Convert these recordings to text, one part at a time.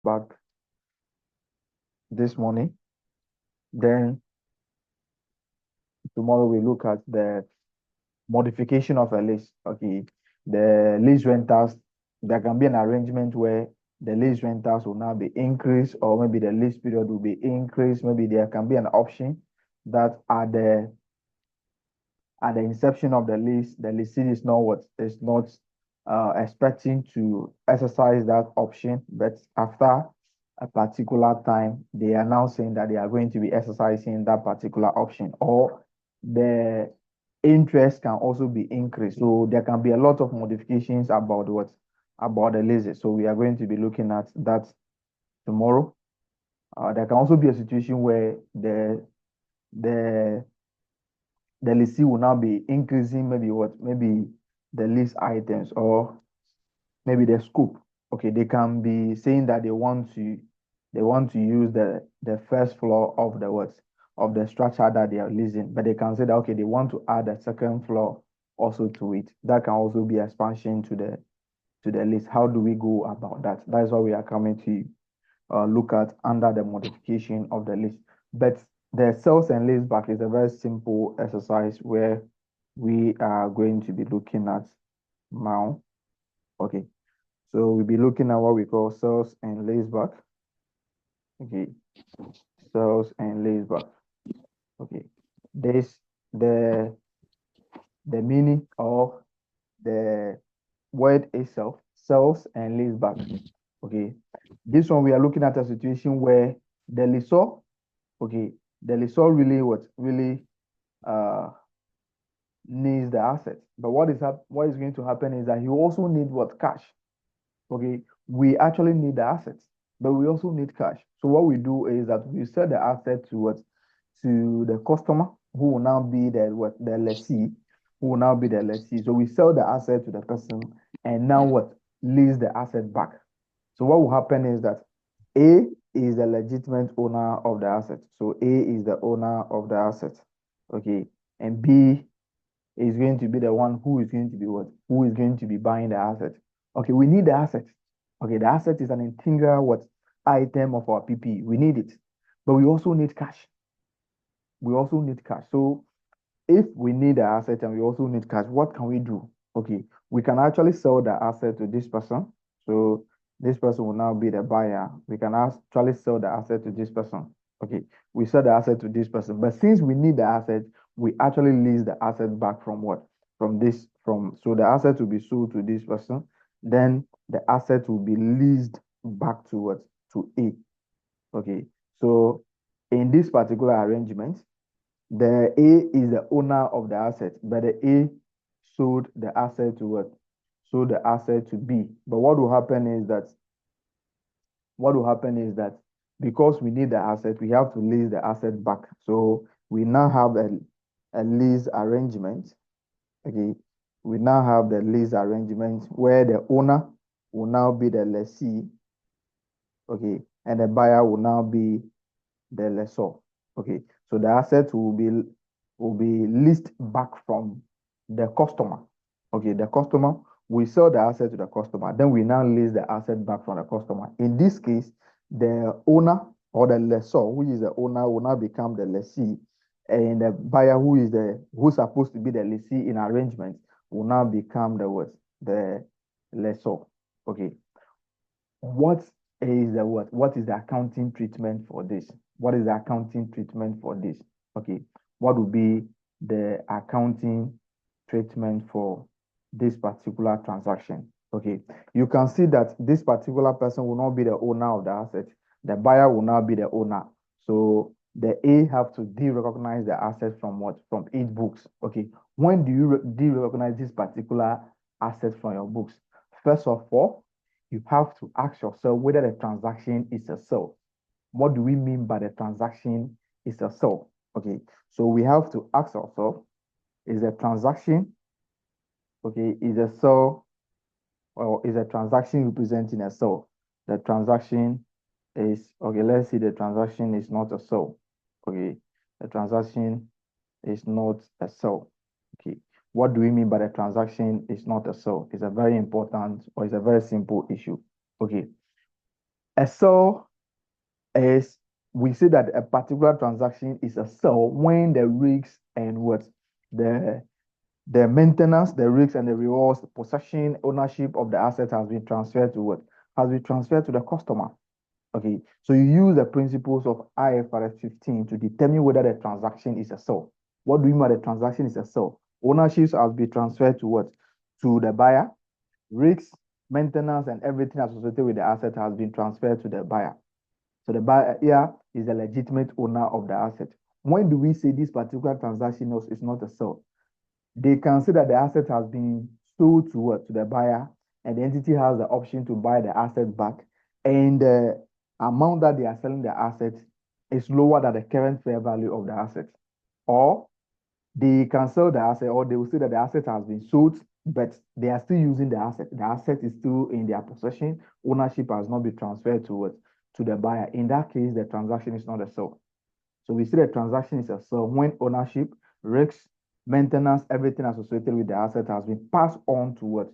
back this morning. Then tomorrow we look at the modification of a lease. Okay, the lease rentals, there can be an arrangement where the lease rentals will now be increased, or maybe the lease period will be increased. Maybe there can be an option that at the inception of the leasing is not what is not expecting to exercise that option, but after a particular time, they are now saying that they are going to be exercising that particular option, or the interest can also be increased. So there can be a lot of modifications about the leases. So we are going to be looking at that tomorrow. There can also be a situation where the the lease will now be increasing maybe the lease items, or maybe the scope. Okay, they can be saying that they want to use the first floor of the structure that they are leasing, but they can say that okay, they want to add a second floor also to it. That can also be expansion to the lease. How do we go about that? That is what we are coming to look at under the modification of the lease. But the sales and lease back is a very simple exercise where we are going to be looking at now. Okay, so we'll be looking at what we call sales and lease back. Okay, sales and lease back. Okay, this the meaning of the word itself, sales and lease back. Okay, this one we are looking at a situation where the lessor, okay, the lessor really needs the asset. But what is going to happen is that you also need cash. Okay, we actually need the assets, but we also need cash. So what we do is that we sell the asset to the customer, who will now be the lessee, who will now be the lessee. So we sell the asset to the person, and now lease the asset back. So what will happen is that A is the legitimate owner of the asset. So A is the owner of the asset. Okay, and B is going to be the one who is going to be who is going to be buying the asset. Okay, we need the asset. Okay, the asset is an integral item of our PPE. We need it, but we also need cash. We also need cash. So if we need the asset and we also need cash, what can we do? Okay, we can actually sell the asset to this person. So this person will now be the buyer. We can actually sell the asset to this person. Okay, we sell the asset to this person, but since we need the asset, we actually lease the asset back from so the asset will be sold to this person, then the asset will be leased back to A. Okay, so in this particular arrangement, the A is the owner of the asset, but the A sold the asset to Sold the asset to B. But what will happen is that because we need the asset, we have to lease the asset back. So we now have a lease arrangement. Okay, we now have the lease arrangement where the owner will now be the lessee. Okay, and the buyer will now be the lessor. Okay, so the asset will be leased back from the customer. Okay, the customer, we sell the asset to the customer, then we now lease the asset back from the customer. In this case, the owner or the lessor, which is the owner, will now become the lessee, and the buyer, who's supposed to be the lessee in arrangement, will now become the lessor. Okay, what is the accounting treatment for this? What is the accounting treatment for this? Okay, what would be the accounting treatment for this particular transaction? Okay, you can see that this particular person will not be the owner of the asset. The buyer will now be the owner. So the A have to de-recognize the asset from its books. Okay, when do you de-recognize this particular asset from your books? First of all, you have to ask yourself whether the transaction is a sale. What do we mean by the transaction is a sale? Okay, so we have to ask ourselves, is a transaction, okay, is a sale, or is a transaction representing a sale? The transaction is, okay, let's see, the transaction is not a sale. Okay, the transaction is not a sale. Okay, what do we mean by the transaction is not a sale? It's a very important, or it's a very simple issue. Okay, A sale is, we say that a particular transaction is a sale when the risks and what the the maintenance, the risks and the rewards, the possession, ownership of the asset has been transferred to what? Has been transferred to the customer. Okay, so you use the principles of IFRS 15 to determine whether the transaction is a sale. What do you mean by the transaction is a sale? Ownership has been transferred to what? To the buyer. Risks, maintenance, and everything associated with the asset has been transferred to the buyer. So the buyer here is the legitimate owner of the asset. When do we say this particular transaction is not a sale? They can say that the asset has been sold to what? To the buyer, and the entity has the option to buy the asset back, and the amount that they are selling the asset is lower than the current fair value of the asset. Or they can sell the asset, or they will say that the asset has been sold, but they are still using the asset. The asset is still in their possession. Ownership has not been transferred to what? To the buyer. In that case, the transaction is not a sale. So we see the transaction is a sale when ownership, risks, maintenance, everything associated with the asset has been passed on to what?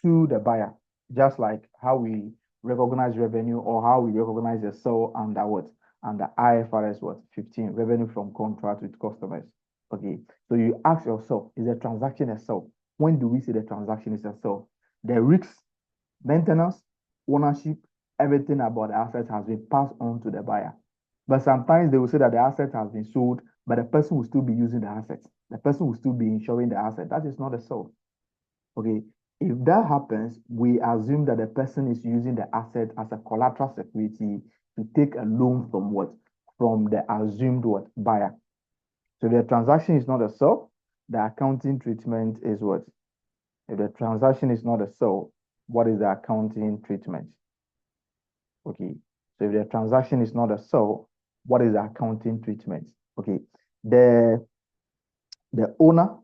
To the buyer. Just like how we recognize revenue or how we recognize a sale under what? Under IFRS what? 15, revenue from contract with customers. Okay. So you ask yourself, is the transaction a sale? When do we say the transaction is a sale? The risks, maintenance, ownership, everything about the asset has been passed on to the buyer. But sometimes they will say that the asset has been sold, but the person will still be using the asset. The person will still be insuring the asset. That is not a sale. Okay. If that happens, we assume that the person is using the asset as a collateral security to take a loan from what? From the assumed what? Buyer. So the transaction is not a sale. The accounting treatment is what? If the transaction is not a sale, what is the accounting treatment? Okay. So if the transaction is not a sale, what is the accounting treatment? Okay. The owner,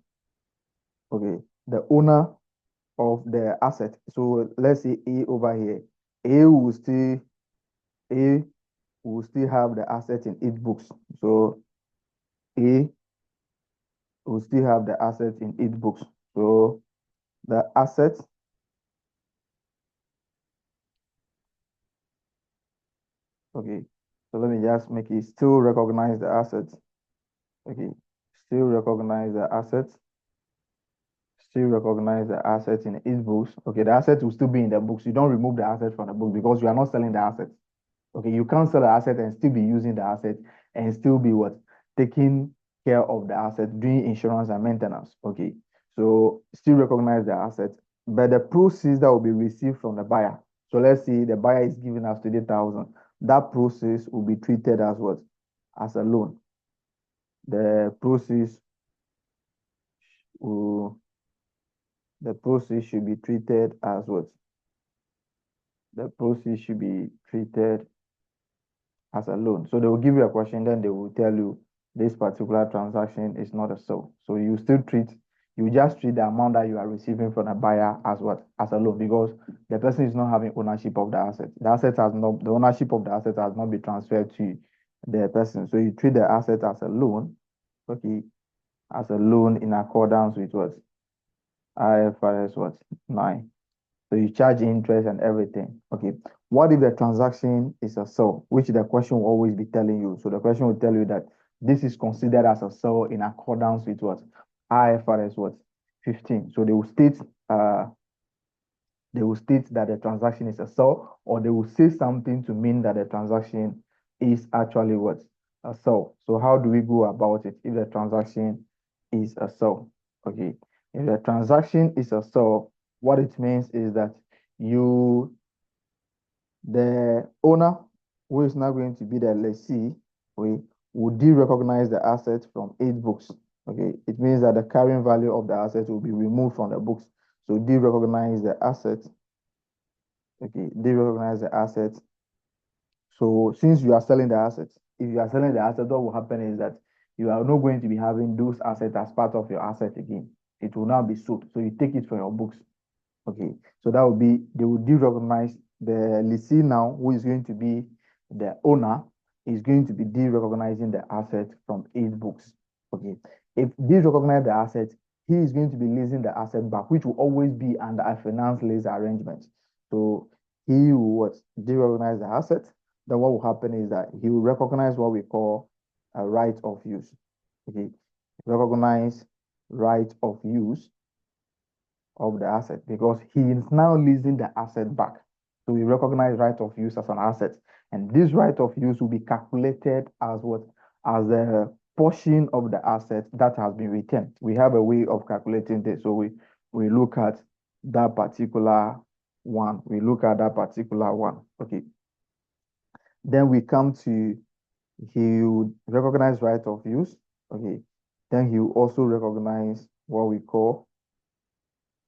okay, the owner of the asset. So let's say A over here. A will still have the asset in its books. So A will still have the asset in its books. So the asset, okay. So let me just make it still recognize the assets. Okay. Still recognize the assets. Still recognize the asset in its books. Okay, the asset will still be in the books. You don't remove the asset from the book because you are not selling the asset. Okay, you can't sell the asset and still be using the asset and still be what? Taking care of the asset, doing insurance and maintenance. Okay, so still recognize the asset, but the proceeds that will be received from the buyer. So let's say the buyer is giving us 20,000. That process will be treated as what? As a loan. The process will the process should be treated as what? The process should be treated as a loan. So they will give you a question, then they will tell you this particular transaction is not a sale. So you just treat the amount that you are receiving from a buyer as what? As a loan, because the person is not having ownership of the asset. The ownership of the asset has not been transferred to the person. So you treat the asset as a loan, okay, as a loan in accordance with what? IFRS what? 9. So you charge interest and everything. Okay. What if the transaction is a sale, which the question will always be telling you? So the question will tell you that this is considered as a sale in accordance with what? IFRS what? 15. So they will state that the transaction is a sale, or they will say something to mean that the transaction is actually what? A sale. So how do we go about it if the transaction is a sale? Okay. If the transaction is a sale, what it means is that the owner, who is now going to be the lessee, will de-recognize the asset from 8 books. Okay, it means that the carrying value of the asset will be removed from the books. So de-recognize the asset. Okay, de-recognize the asset. So since you are selling the assets, if you are selling the asset, what will happen is that you are not going to be having those assets as part of your asset again. It will now be sold. So you take it from your books. Okay, so that will be, they will de-recognize the lessee now, who is going to be the owner, is going to be de-recognizing the asset from 8 books. Okay, if de-recognize the asset, he is going to be leasing the asset back, which will always be under a finance lease arrangement. So he will what? Derecognize the asset. Then what will happen is that he will recognize what we call a right of use. Okay, recognize right of use of the asset because he is now leasing the asset back. So we recognize right of use as an asset. And this right of use will be calculated as what? As a portion of the asset that has been retained. We have a way of calculating this. So we look at that particular one. We look at that particular one. Okay. Then we come to he would recognize right of use. Okay. Then he will also recognize what we call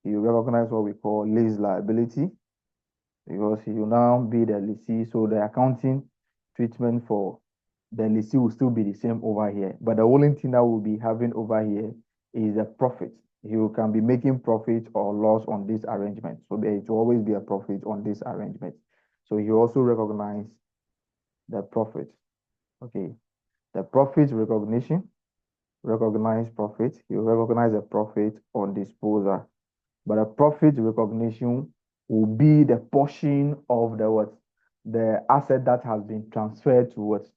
lease liability because he will now be the lessee. So the accounting treatment for the lessee will still be the same over here. But the only thing that we'll be having over here is the profit. He can be making profit or loss on this arrangement. So there will always be a profit on this arrangement. So he also recognize the profit. Okay. The profit recognition, recognize profit. He will recognize the profit on disposal. But a profit recognition will be the portion of the what? The asset that has been transferred to what?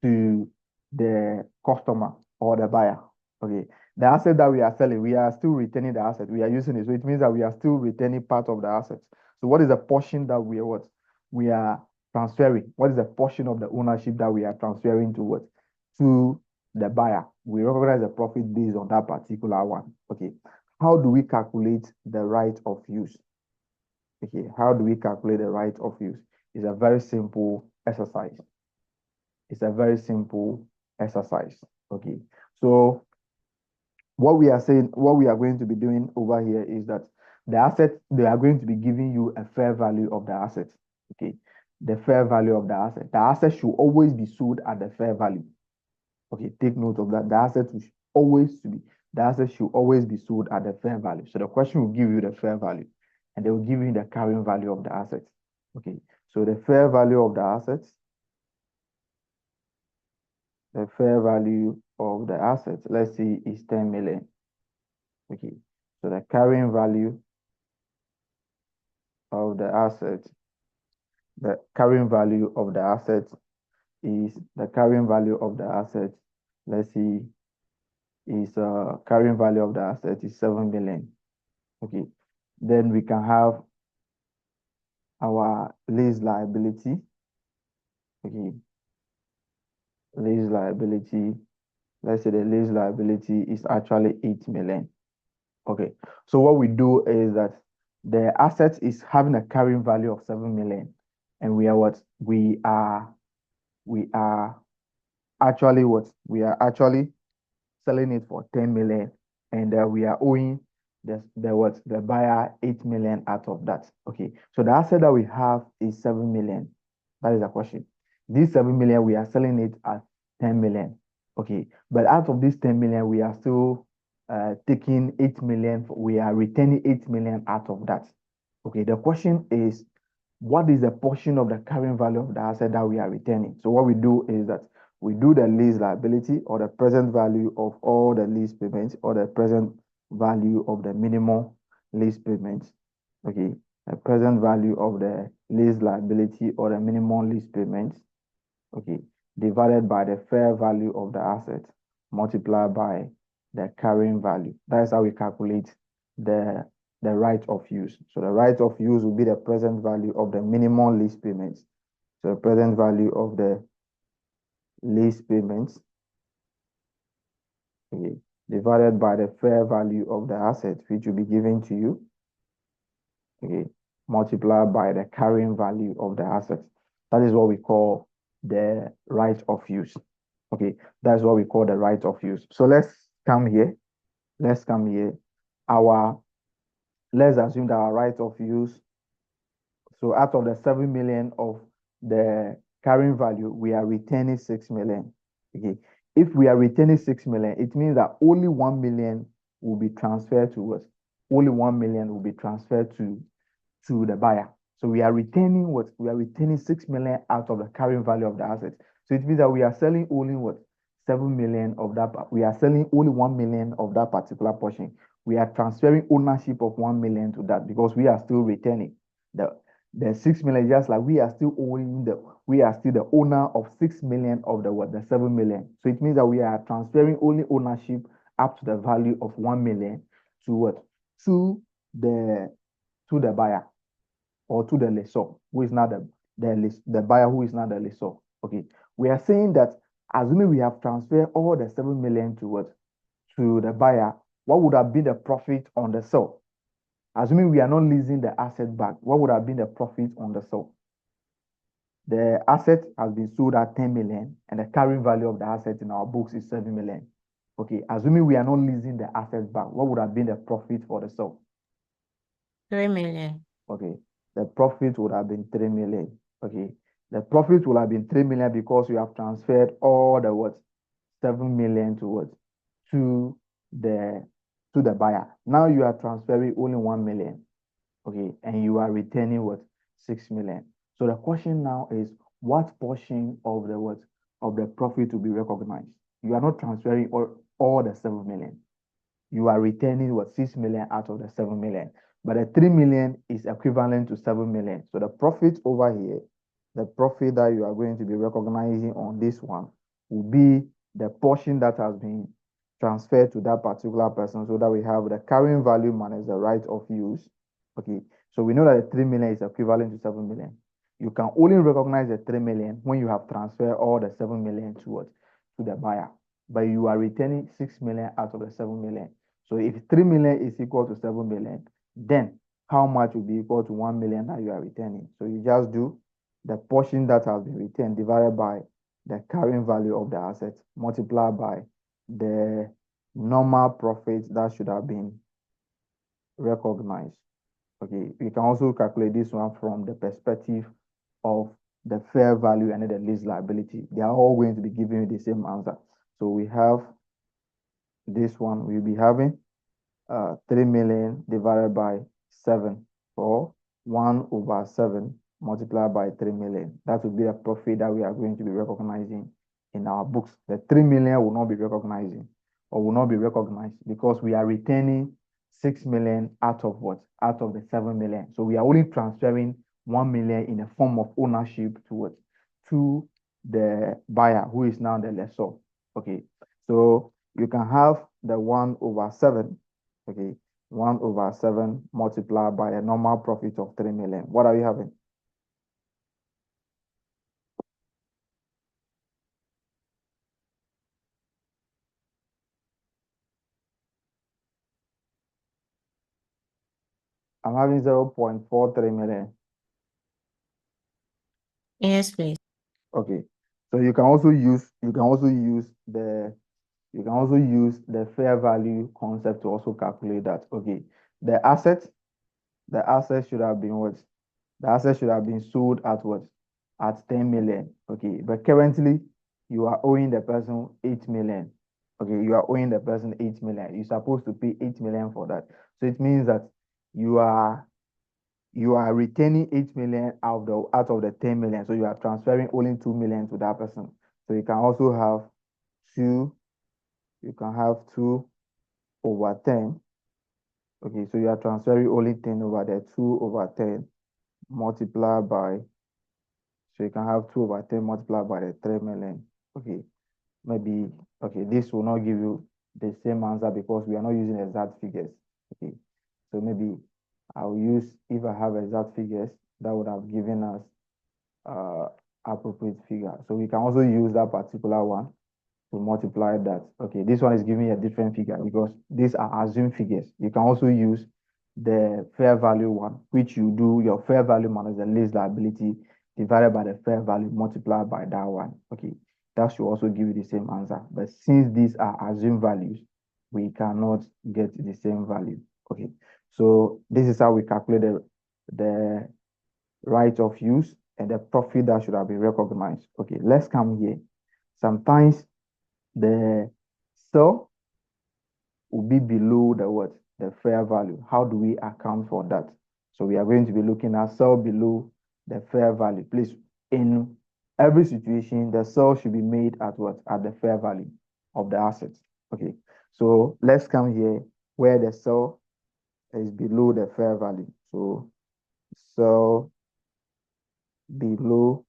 To the customer or the buyer. Okay. The asset that we are selling, we are still retaining the asset. We are using it. So it means that we are still retaining part of the asset. So what is the portion that we are what? We are transferring? What is the portion of the ownership that we are transferring to what? To the buyer. We recognize the profit based on that particular one. Okay. How do we calculate the right of use? Okay, how do we calculate the right of use? It's a very simple exercise. It's a very simple exercise. Okay, so what we are saying, what we are going to be doing over here is that the asset, they are going to be giving you a fair value of the asset. Okay, the fair value of the asset. The asset should always be sold at the fair value. Okay, take note of that. The asset should always be sold at the fair value. So the question will give you the fair value, and they will give you the carrying value of the asset. Okay, so the fair value of the assets, let's say is 10 million. Okay, so the carrying value of the asset, let's see, is carrying value of the asset is 7 million. Okay, then we can have our lease liability. Okay, lease liability, let's say the lease liability is actually 8 million. Okay, so what we do is that the asset is having a carrying value of 7 million, and we are actually selling it for 10 million, and we are owing the buyer 8 million out of that. Okay, so the asset that we have is 7 million. That is the question. This 7 million, we are selling it at 10 million. Okay, but out of this 10 million, we are still taking 8 million. We are retaining 8 million out of that. Okay, the question is, what is the portion of the carrying value of the asset that we are retaining? So what we do is that we do the lease liability or the present value of all the lease payments or the present value of the minimum lease payments. Okay, the present value of the lease liability or the minimum lease payments. Okay, divided by the fair value of the asset multiplied by the carrying value. That's how we calculate the right of use. So the right of use will be the present value of the minimum lease payments. So the present value of the lease payments, okay, divided by the fair value of the asset, which will be given to you, okay, multiplied by the carrying value of the asset. That is what we call the right of use. Okay, that's what we call the right of use. So let's come here. Let's assume that our right of use, so out of the 7 million of the carrying value, we are retaining 6 million. Okay, if we are retaining 6 million, it means that only 1 million will be transferred to us. Only 1 million will be transferred to the buyer. So we are retaining what? We are retaining 6 million out of the carrying value of the asset. So it means that we are selling only what? 7 million of that. We are selling only 1 million of that particular portion. We are transferring ownership of 1 million to that because we are still retaining. The 6 million, just like we are still the owner of 6 million of the 7 million. So it means that we are transferring only ownership up to the value of 1 million to what? To the buyer, or to the lessor, who is not the buyer, who is not the lessor. Okay. We are saying that assuming we have transferred all the 7 million to what? To the buyer, what would have been the profit on the sale? Assuming we are not leasing the asset back, what would have been the profit on the sale? The asset has been sold at 10 million, and the carrying value of the asset in our books is 7 million. Okay, assuming we are not leasing the asset back, what would have been the profit for the sale? 3 million. Okay, the profit would have been 3 million. Okay, the profit would have been 3 million because you have transferred all the what? 7 million to what? To the buyer. Now you are transferring only 1 million. Okay, and you are retaining what? 6 million. So the question now is, what portion of the what? Of the profit to be recognized? You are not transferring all the 7 million. You are retaining what? 6 million out of the 7 million. But the 3 million is equivalent to 7 million. So the profit over here, the profit that you are going to be recognizing on this one will be the portion that has been transferred to that particular person, so that we have the carrying value minus the right of use. Okay, so we know that the 3 million is equivalent to 7 million. You can only recognize the 3 million when you have transferred all the 7 million to what? To the buyer. But you are retaining 6 million out of the 7 million. So if 3 million is equal to 7 million, then how much will be equal to 1 million that you are retaining? So you just do the portion that has been retained divided by the carrying value of the asset multiplied by the normal profit that should have been recognized. Okay, you can also calculate this one from the perspective of the fair value and the lease liability. They are all going to be giving you the same answer. So we have this one, we'll be having 3 million divided by 7, or 1/7 multiplied by 3 million. That will be the profit that we are going to be recognizing in our books. The 3 million will not be recognizing, or will not be recognized, because we are retaining 6 million out of what? Out of the 7 million. So we are only transferring 1 million in a form of ownership to what? To the buyer, who is now the lessor. Okay, so you can have the 1/7. Okay, 1/7 multiplied by a normal profit of 3 million. What are you having? I'm having 0.43 million. Yes, please. Okay, so you can also use the fair value concept to also calculate that. Okay, the asset should have been what? The asset should have been sold at what? At 10 million. Okay, but currently you are owing the person 8 million. Okay, you are owing the person 8 million. You're supposed to pay 8 million for that. So it means that you are retaining 8 million out of the 10 million. So you are transferring only 2 million to that person. So you can also have 2 over 10. Okay, so you are transferring only 10 over there, 2/10 multiplied by, so you can have 2/10 multiplied by the 3 million. Okay, maybe, okay, this will not give you the same answer because we are not using exact figures. Okay, so maybe I'll use, if I have exact figures, that would have given us appropriate figure. So we can also use that particular one to multiply that. Okay, this one is giving a different figure because these are assumed figures. You can also use the fair value one, which you do your fair value minus the lease liability divided by the fair value multiplied by that one. Okay, that should also give you the same answer. But since these are assumed values, we cannot get the same value. Okay, so this is how we calculate the right of use and the profit that should have been recognized. Okay, let's come here. Sometimes the sale will be below the what? The fair value. How do we account for that? So we are going to be looking at sale below the fair value. Please, in every situation, the sale should be made at what? At the fair value of the assets. Okay, so let's come here where the sale is below the fair value. So below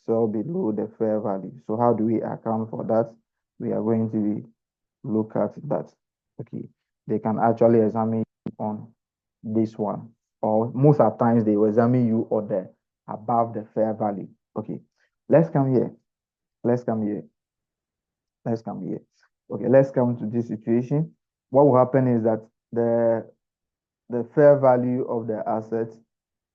the fair value. So how do we account for that? We are going to look at that. Okay, they can actually examine you on this one, or most of the times they will examine you on the above the fair value. Okay, let's come here. Let's come here. Let's come here. Okay, let's come to this situation. What will happen is that the fair value of the asset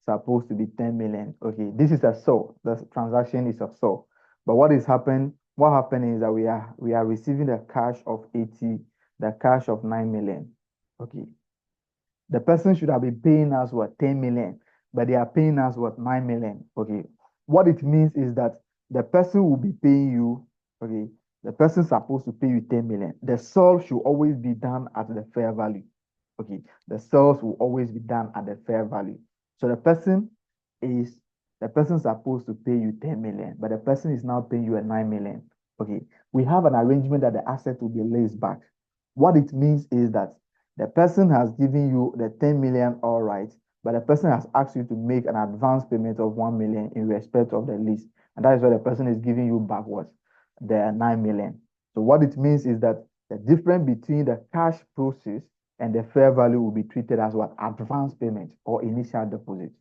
supposed to be 10 million. Okay, this is a sale. The transaction is a sale. But what happened is that we are receiving the cash of 80, the cash of 9 million. Okay. The person should have been paying us what 10 million, but they are paying us what 9 million. Okay. What it means is that the person will be paying you, okay, the person supposed to pay you 10 million. The sale should always be done at the fair value. Okay, the sales will always be done at the fair value. So is the person supposed to pay you 10 million, but the person is now paying you a 9 million. Okay, we have an arrangement that the asset will be leased back. What it means is that the person has given you the 10 million, all right, but the person has asked you to make an advance payment of 1 million in respect of the lease. And that is why the person is giving you back what? The 9 million. So what it means is that the difference between the cash proceeds and the fair value will be treated as what? Advance payment or initial deposit.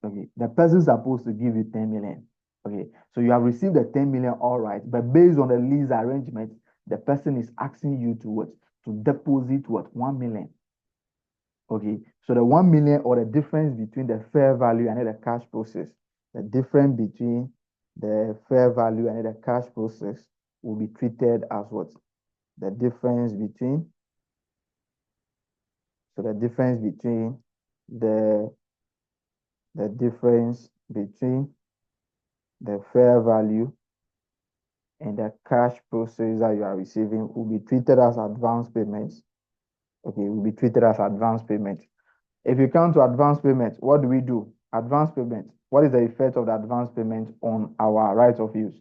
Okay, the person is supposed to give you 10 million. Okay, so you have received the 10 million, all right, but based on the lease arrangement, the person is asking you to what? To deposit what? 1 million. Okay, so the 1 million or the difference between the fair value and the cash process, the difference between the fair value and the cash process will be treated as what? The difference between, so the difference between the difference between the fair value and the cash process that you are receiving will be treated as advance payments. Okay, will be treated as advance payment. If you come to advance payment, what do we do? Advance payment. What is the effect of the advance payment on our right of use?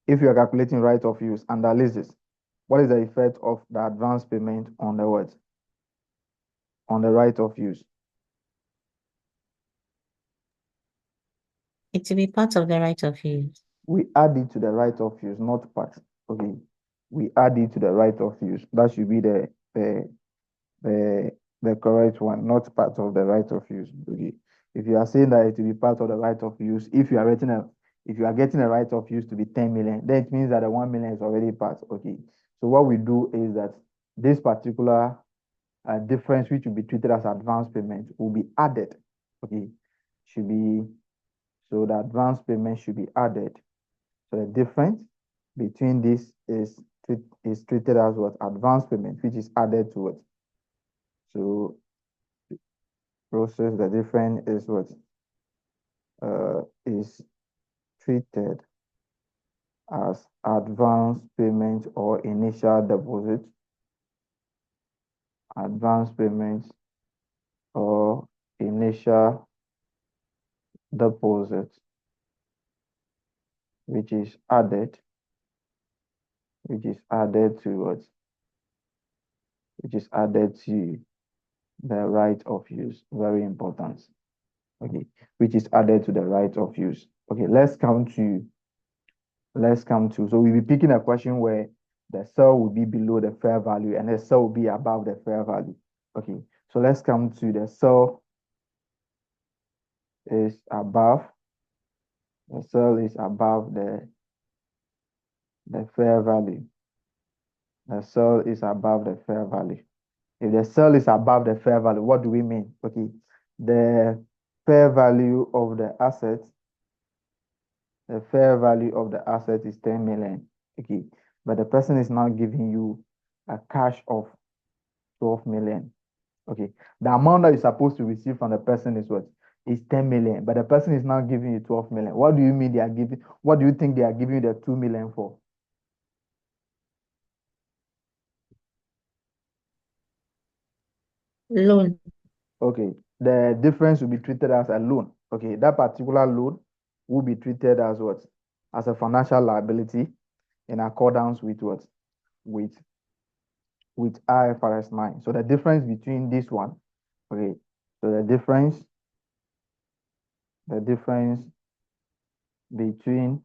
If you are calculating right of use under leases, what is the effect of the advance payment on the what? On the right of use? It will be part of the right of use. We add it to the right of use, not part. Okay. We add it to the right of use. That should be the correct one, not part of the right of use. Okay. If you are saying that it will be part of the right of use, if you are getting a right of use to be 10 million, then it means that the 1 million is already part. Okay. So what we do is that this particular difference, which will be treated as advance payment, will be added. Okay. Should be, so the advance payment should be added. So the difference between this is treated as what? Advance payment, which is added to it. So process, the difference is what? Is treated as advance payment or initial deposit. Advance payment or initial deposit, which is added to what? Which is added to the right of use. Very important. Okay, which is added to the right of use. Okay, let's come to, so we'll be picking a question where the sale will be below the fair value and the sale will be above the fair value. Okay, so let's come to the sale is above, the sale is above the fair value. The sale is above the fair value. If the sale is above the fair value, what do we mean? Okay, the fair value of the asset, the fair value of the asset is 10 million. Okay, but the person is now giving you a cash of 12 million. Okay, the amount that you're supposed to receive from the person is what? Is 10 million, but the person is now giving you 12 million. What do you mean they are giving? What do you think they are giving you the 2 million for? Loan. Okay, the difference will be treated as a loan. Okay, that particular loan will be treated as what? As a financial liability in accordance with what? With IFRS 9. So the difference between this one Okay, so the difference between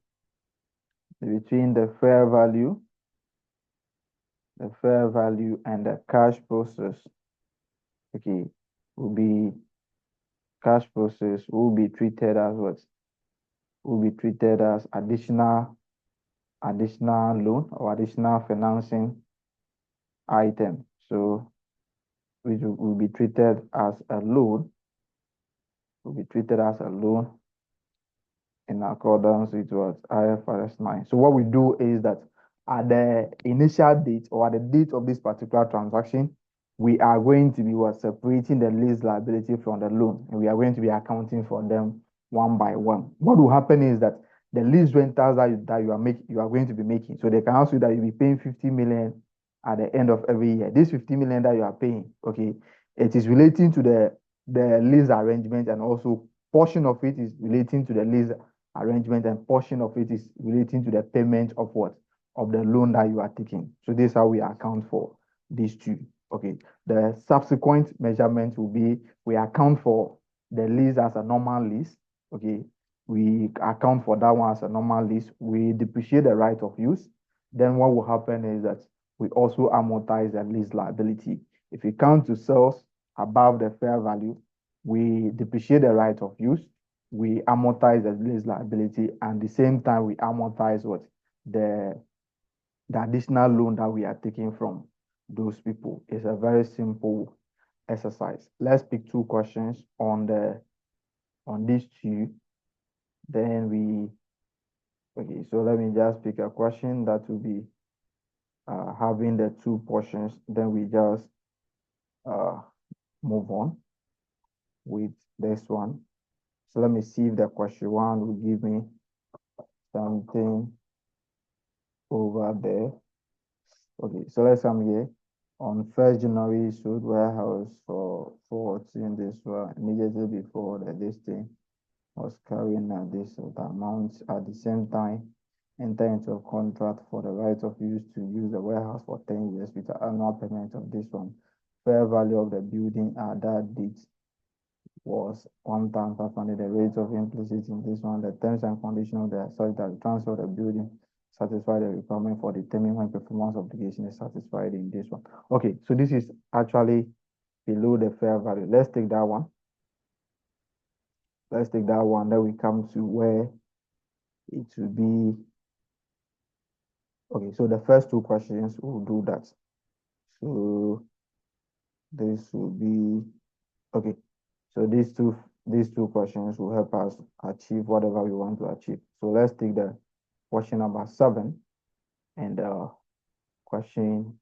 the fair value and the cash process, okay, will be cash process will be treated as what? Will be treated as additional loan or additional financing item. So which will be treated as a loan, will be treated as a loan in accordance with what IFRS 9. So what we do is that at the initial date or at the date of this particular transaction, we are going to be separating the lease liability from the loan, and we are going to be accounting for them one by one. What will happen is that the lease rentals you are going to be making. So they can ask you that you'll be paying 50 million at the end of every year. This 50 million that you are paying, okay, it is relating to the lease arrangement, and also portion of it is relating to the lease arrangement, and portion of it is relating to the payment of what? Of the loan that you are taking. So this is how we account for these two. Okay. The subsequent measurement will be we account for the lease as a normal lease. Okay. We account for that one as a normal lease. We depreciate the right of use. Then what will happen is that we also amortize the lease liability. If we count to sales above the fair value, we depreciate the right of use, we amortize the lease liability, and at the same time we amortize what? The additional loan that we are taking from those people. It's a very simple exercise. Let's pick two questions on these two. Then okay, so let me just pick a question that will be having the two portions. Then we just move on with this one. So let me see if the question one will give me something over there. Okay, so let's come here. On 1st January, sold warehouse for 14 this one immediately before this thing was carrying this amount. At the same time, enter into a contract for the right of use to use the warehouse for 10 years with an annual payment of this one. Fair value of the building at that date was 1,500. The rate of implicit in this one, the terms and conditions of the such that the transfer of the building satisfy the requirement for determining when performance obligation is satisfied in this one. Okay, so this is actually below the fair value. Let's take that one. Then we come to where it will be. Okay, so the first two questions will do that. So this will be okay. So these two questions will help us achieve whatever we want to achieve. So let's take the question number 7 and question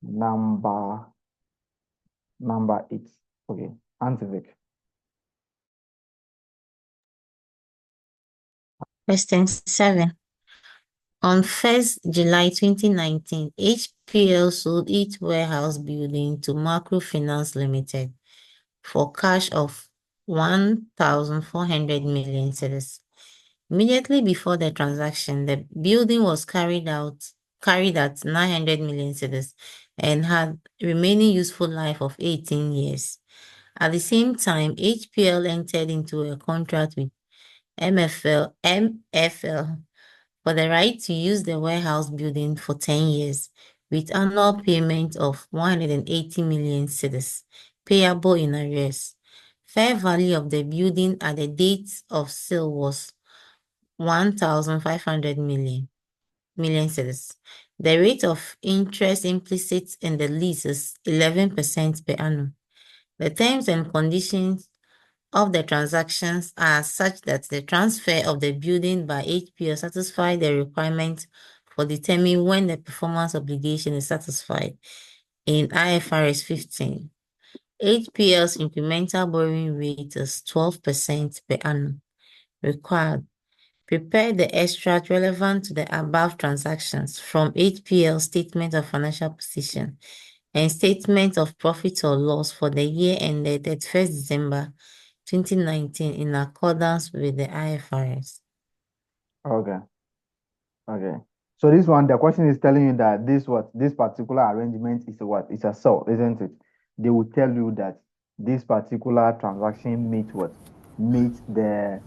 number 8. Okay, Antivic. Question 7. On 1st July 2019, HPL sold its warehouse building to Macrofinance Limited for cash of 1,400 million cedis. Immediately before the transaction, the building was carried at 900 million cedis and had remaining useful life of 18 years. At the same time, HPL entered into a contract with MFL for the right to use the warehouse building for 10 years with annual payment of 180 million cedis, payable in arrears. Fair value of the building at the date of sale was 1,500 million cedis. The rate of interest implicit in the lease is 11% per annum. The terms and conditions of the transactions are such that the transfer of the building by HPL satisfy the requirement for determining when the performance obligation is satisfied in IFRS 15. HPL's incremental borrowing rate is 12% per annum. Required. Prepare the extract relevant to the above transactions from HPL Statement of Financial Position and Statement of Profit or Loss for the year ended 31st December 2019 in accordance with the IFRS. Okay. So this one, the question is telling you that this particular arrangement is what? It's a sale, isn't it? They will tell you that this particular transaction meet what? Meet the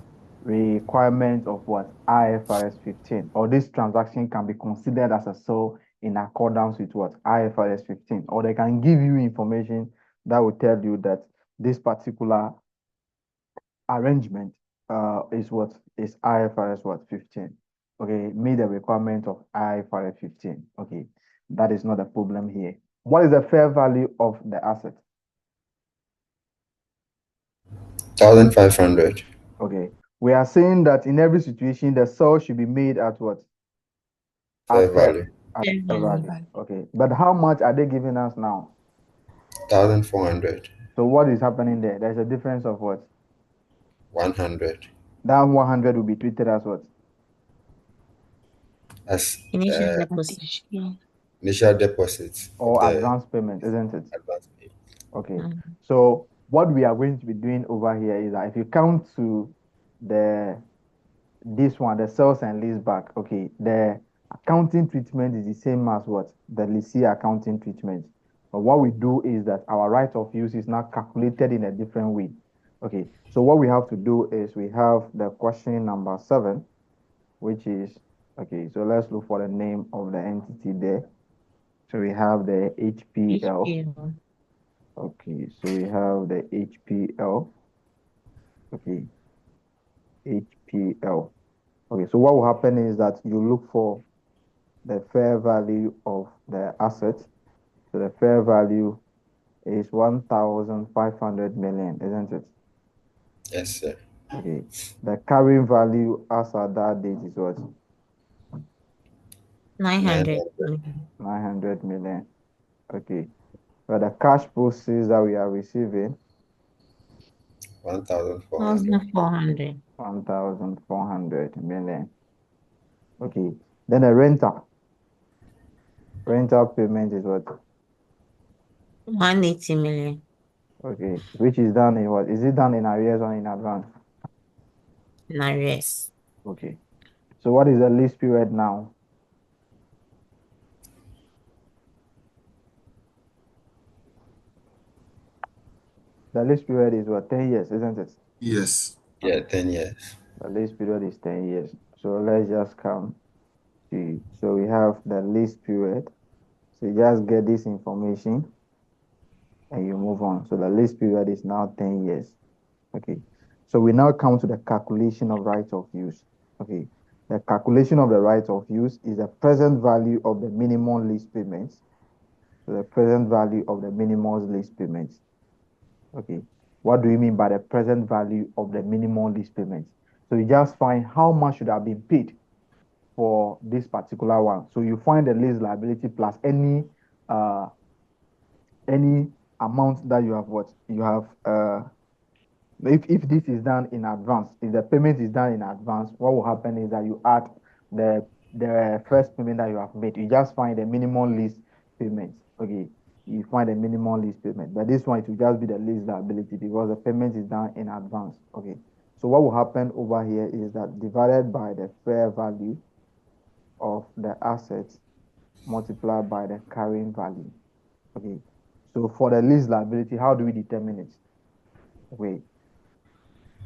requirement of what? IFRS 15, or this transaction can be considered as a sale in accordance with what? IFRS 15, or they can give you information that will tell you that this particular arrangement is what? Is IFRS what? 15. Okay, meet the requirement of IFRS 15. Okay, that is not a problem here. What is the fair value of the asset? 1,500. Okay, we are saying that in every situation, the sale should be made at what? Fair At value. Fair fair value. value. Okay, but how much are they giving us now? 1,400. So what is happening there? There's a difference of what? 100. That 100 will be treated as what? As Initial deposit. Yeah. initial deposit of Or the advance payment, isn't it? advance pay. Okay, Mm. so what we are going to be doing over here is that if you come to the this one, the sales and lease back, okay, the accounting treatment is the same as what? The lease accounting treatment. But what we do is that our right of use is now calculated in a different way. Okay, so what we have to do is we have the question number 7, which is, okay, so let's look for the name of the entity there. So we have the HPL. HPL. Okay, so we have the HPL. Okay, HPL. Okay, so what will happen is that you look for the fair value of the asset. So the fair value is 1,500 million, isn't it? Yes, sir. Okay. The carrying value as at that date is what? 900 900. million. 900 million. Okay. But the cash proceeds that we are receiving, 1,400. 1,400. 1,400 million. Okay. Then the rental payment is what? 180 million. Okay. Which is done in what? Is it done in arrears or in advance? In arrears. Okay. So what is the lease period now? The lease period is what? 10 years, isn't it? Yes. Yeah, Okay. 10 years. The lease period is 10 years. So let's just come to, so we have the lease period. So you just get this information and you move on. So the lease period is now 10 years. Okay. So we now come to the calculation of right of use. Okay. The calculation of the right of use is the present value of the minimum lease payments. So the present value of the minimum lease payments. Okay. What do you mean by the present value of the minimum lease payments? So you just find how much should have been paid for this particular one. So you find the lease liability plus uh any amount that you have what you have if this is done in advance, if the payment is done in advance, what will happen is that you add the first payment that you have made. You just find the minimum lease payment. Okay, you find the minimum lease payment. But this one it will just be the lease liability because the payment is done in advance. Okay. So what will happen over here is that divided by the fair value of the assets multiplied by the carrying value. Okay. So for the lease liability, how do we determine it? Okay.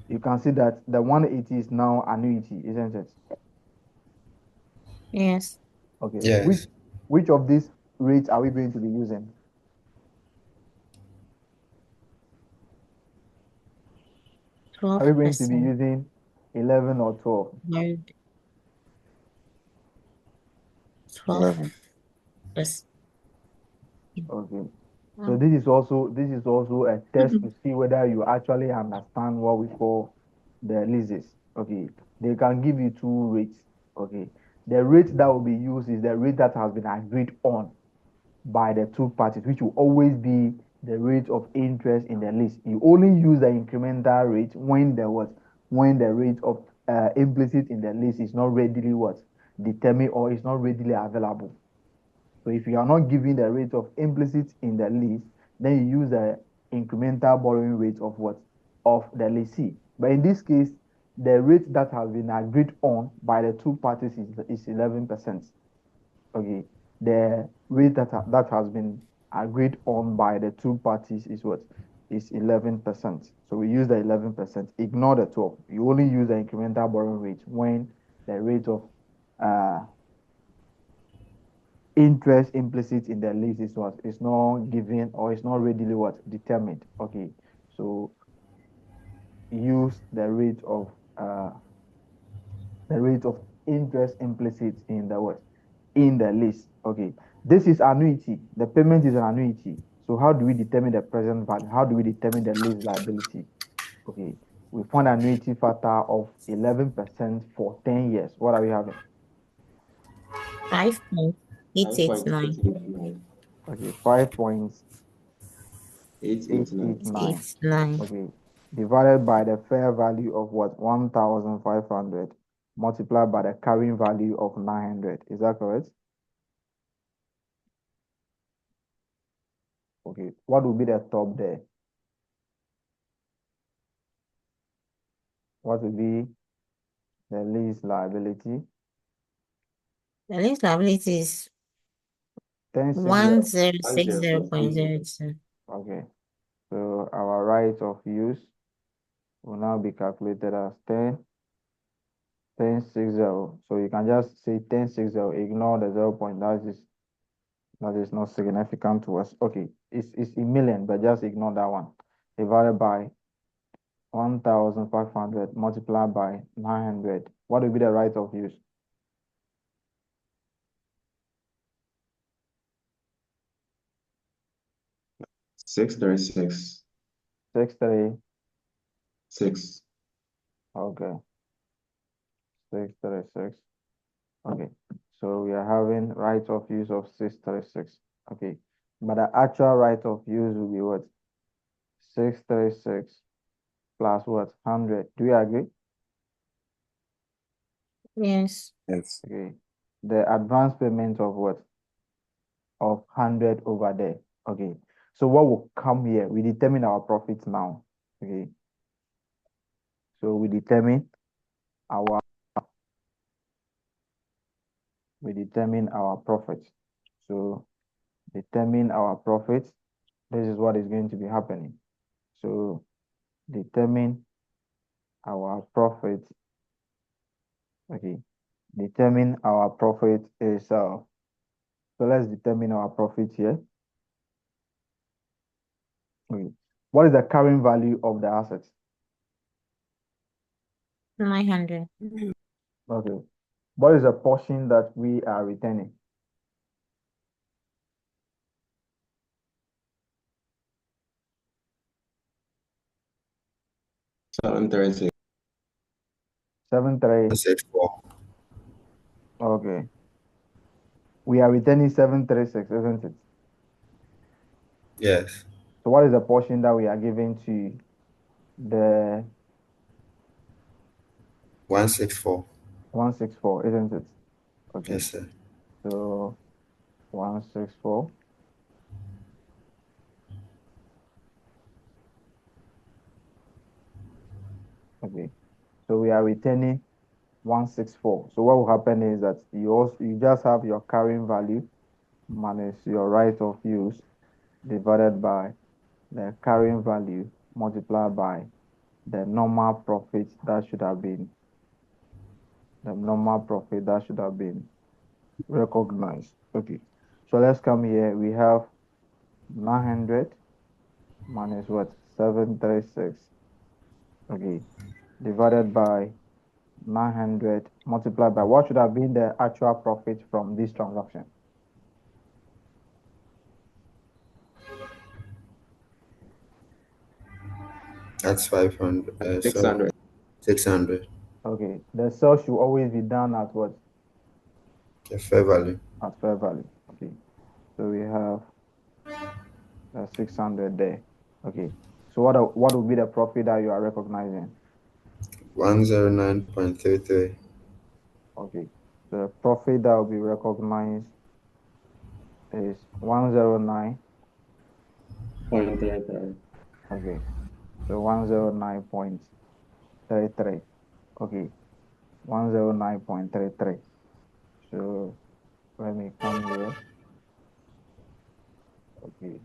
You can see that the 180 is now annuity, isn't it? Yes. Okay. Which Yes. which of these rates are we going to be using? Are we going to be 12%. using 11 or 12? 12 plus. Okay. So Mm. this is also a test to see whether you actually understand what we call the leases. Okay. They can give you two rates. Okay. The rate that will be used is the rate that has been agreed on by the two parties, which will always be the rate of interest in the lease. You only use the incremental rate when the rate of implicit in the lease is not readily what determined or is not readily available. So if you are not giving the rate of implicit in the lease, then you use the incremental borrowing rate of what? Of the lessee. But in this case, the rate that has been agreed on by the two parties is 11%. Okay. The rate that has been agreed on by the two parties is what? is 11%. So we use the 11%. Ignore the 12. You only use the incremental borrowing rate when the rate of interest implicit in the lease is what is not given or is not readily what determined. Okay, so use the rate of interest implicit in the what in the lease. Okay, this is annuity. The payment is an annuity. So how do we determine the present value? How do we determine the lease liability? Okay, we find annuity factor of 11% for 10 years. What are we having? 5.889. Okay, 5.889. 889. 89. Okay, divided by the fair value of what 1,500 multiplied by the carrying value of 900. Is that correct? Okay, what will be the top there? What will be the lease liability? The lease liability is 1060. 1060.02. Okay, so our right of use will now be calculated as 1060. So you can just say 1060, ignore the 0 point. That is not significant to us. Okay, it's in million, but just ignore that one. Divided by 1,500 multiplied by 900. What will be the right of use? 636. 636. 6. Okay, 636. Okay, so we are having right of use of 636. Okay, but the actual right of use will be what? 636 plus what? 100. Do you agree? Yes. Yes. Okay, the advance payment of what? Of 100 over there. Okay, so what will come here? We determine our profit now. Okay, so we determine our profit. So determine our profit. This is what is going to be happening. So determine our profit. Okay, determine our profit is so let's determine our profit here. Okay, what is the carrying value of the assets? 900. Okay, what is the portion that we are retaining? 736. 73. 164. Okay, we are retaining 736, isn't it? Yes. So what is the portion that we are giving to the 164. 164, isn't it? Okay, Yes, sir. so 164. Okay, so we are retaining 164. So what will happen is that you just have your carrying value minus your right of use divided by the carrying value multiplied by the normal profit that should have been recognized. Okay, so let's come here. We have 900 minus what? 736. Okay, divided by 900 multiplied by what should have been the actual profit from this transaction? That's 500. Sorry. 600. 600. Okay, the sale should always be done at what? The fair value. At fair value. Okay, so we have 600 there. Okay, so what will be the profit that you are recognizing? 109.33. Okay, the profit that will be recognized is 109. 0.33. Okay, so 109.33. Okay, 109.33. So let me come here. Okay,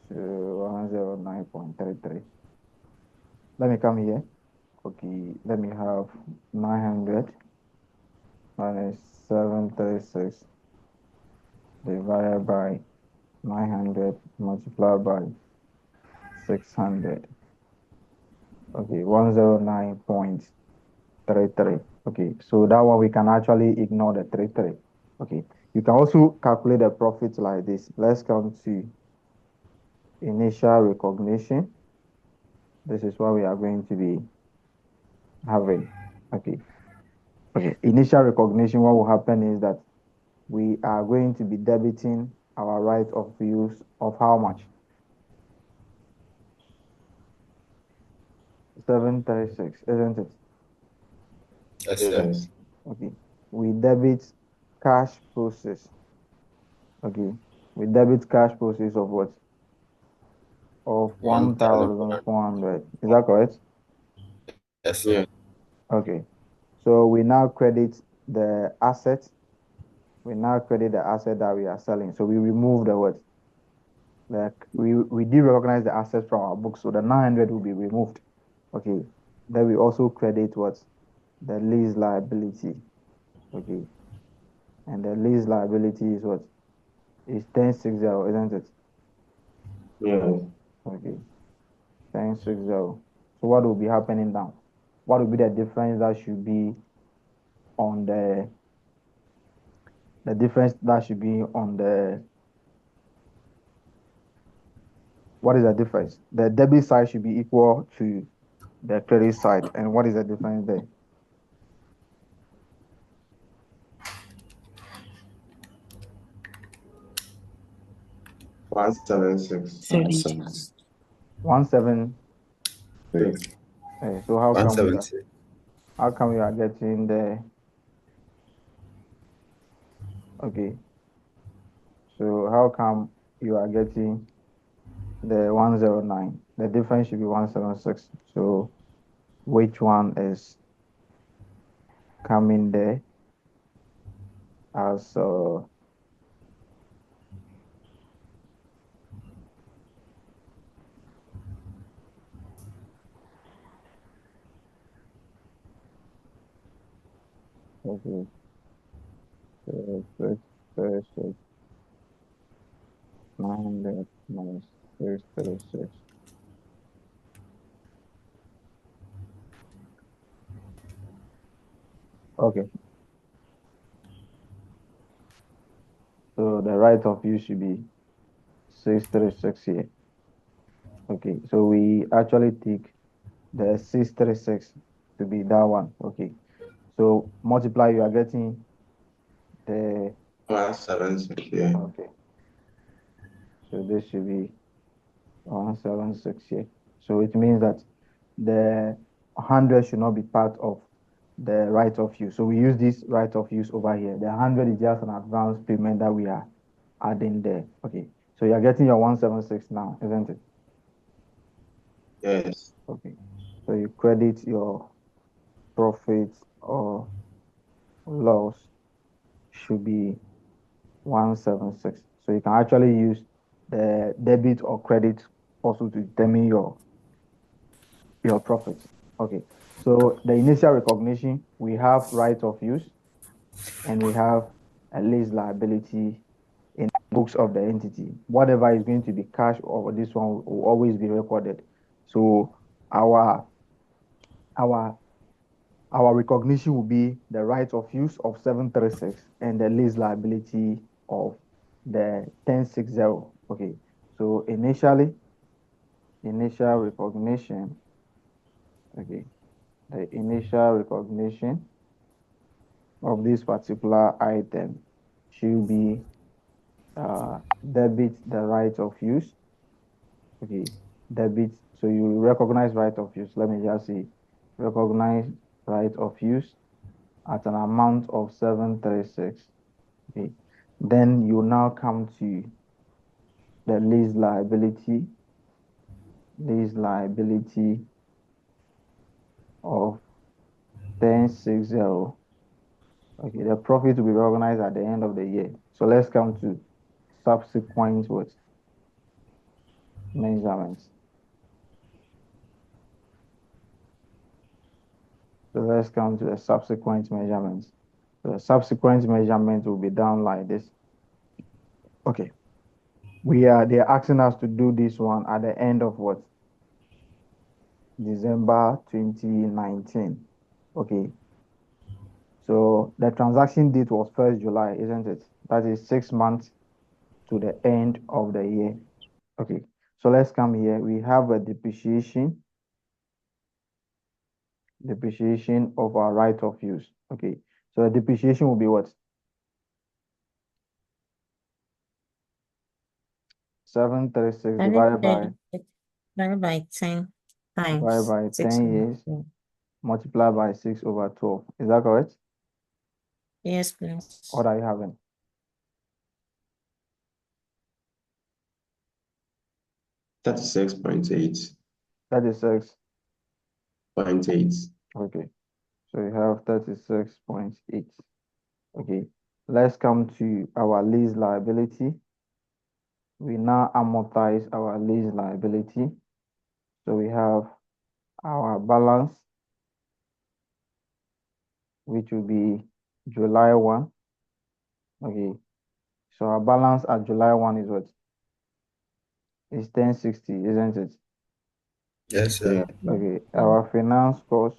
to 109.33. Let me come here. Okay, let me have 900 minus 736 divided by 900 multiplied by 600. Okay, 109.33. Okay, so that one we can actually ignore the 33. Okay, you can also calculate the profit like this. Let's come to initial recognition. This is what we are going to be having. Okay. Okay. Initial recognition, what will happen is that we are going to be debiting our right of use of how much? 736, isn't it? Yes, sir. Yes. Okay. We debit cash process. Okay. We debit cash process of what? Of 1,400. Is that correct? Yes, sir. Yeah. Okay. So we now credit the asset. We now credit the asset that we are selling. So we remove the what? Like we did recognize the assets from our books, so the 900 will be removed. Okay. Then we also credit what? The lease liability. Okay. And the lease liability is what? Is 1060, isn't it? Yeah. Okay. 1060. So what will be happening now? What will be the difference that should be on the difference that should be on the what is the difference? The debit side should be equal to the credit side. And what is the difference there? 176. 17. Six. So how come we are 170. getting the okay? So how come you are getting the 109? The difference should be 176. So which one is coming there as okay? So 636 900 minus 636. Okay. So the right of use should be 636 here. Okay. So we actually take the 636 to be that one. Okay. So multiply, you are getting the 176. Yeah. okay. So this should be 176 here. So it means that the 100 should not be part of the right of use. So we use this right of use over here. The 100 is just an advance payment that we are adding there. Okay. So you're getting your 176 now, isn't it? Yes. Okay. So you credit your profit or loss should be 176. So you can actually use the debit or credit also to determine your profit. Okay. So the initial recognition, we have right of use and we have a lease liability in the books of the entity. Whatever is going to be cash or this one will always be recorded. So our our our recognition will be the right of use of 736 and the lease liability of the 1060. Okay. So initial recognition, okay, the initial recognition of this particular item should be debit the right of use. Okay, debit. So you recognize right of use. Let me just say, recognize right of use at an amount of 736. Okay, then you now come to the lease liability of 1060. Okay, the profit will be recognized at the end of the year. So let's come to subsequent what? measurements. So let's come to the subsequent measurements. The subsequent measurement will be done like this. Okay. They're asking us to do this one at the end of what? December 2019. Okay. So the transaction date was 1st July, isn't it? That is 6 months to the end of the year. Okay. So let's come here. We have a depreciation of our right of use. Okay. So the depreciation will be what? 736 divided by 10 divided times by 6 10 over years 12. multiplied by 6/12. Is that correct? Yes, please. What are you having? 36.8. 36. 0.8. Okay. So you have 36.8. Okay. Let's come to our lease liability. We now amortize our lease liability. So we have our balance, which will be July 1. Okay. So our balance at July 1 is what? It's 1060, isn't it? Yes, sir. Yeah. Okay. Our finance cost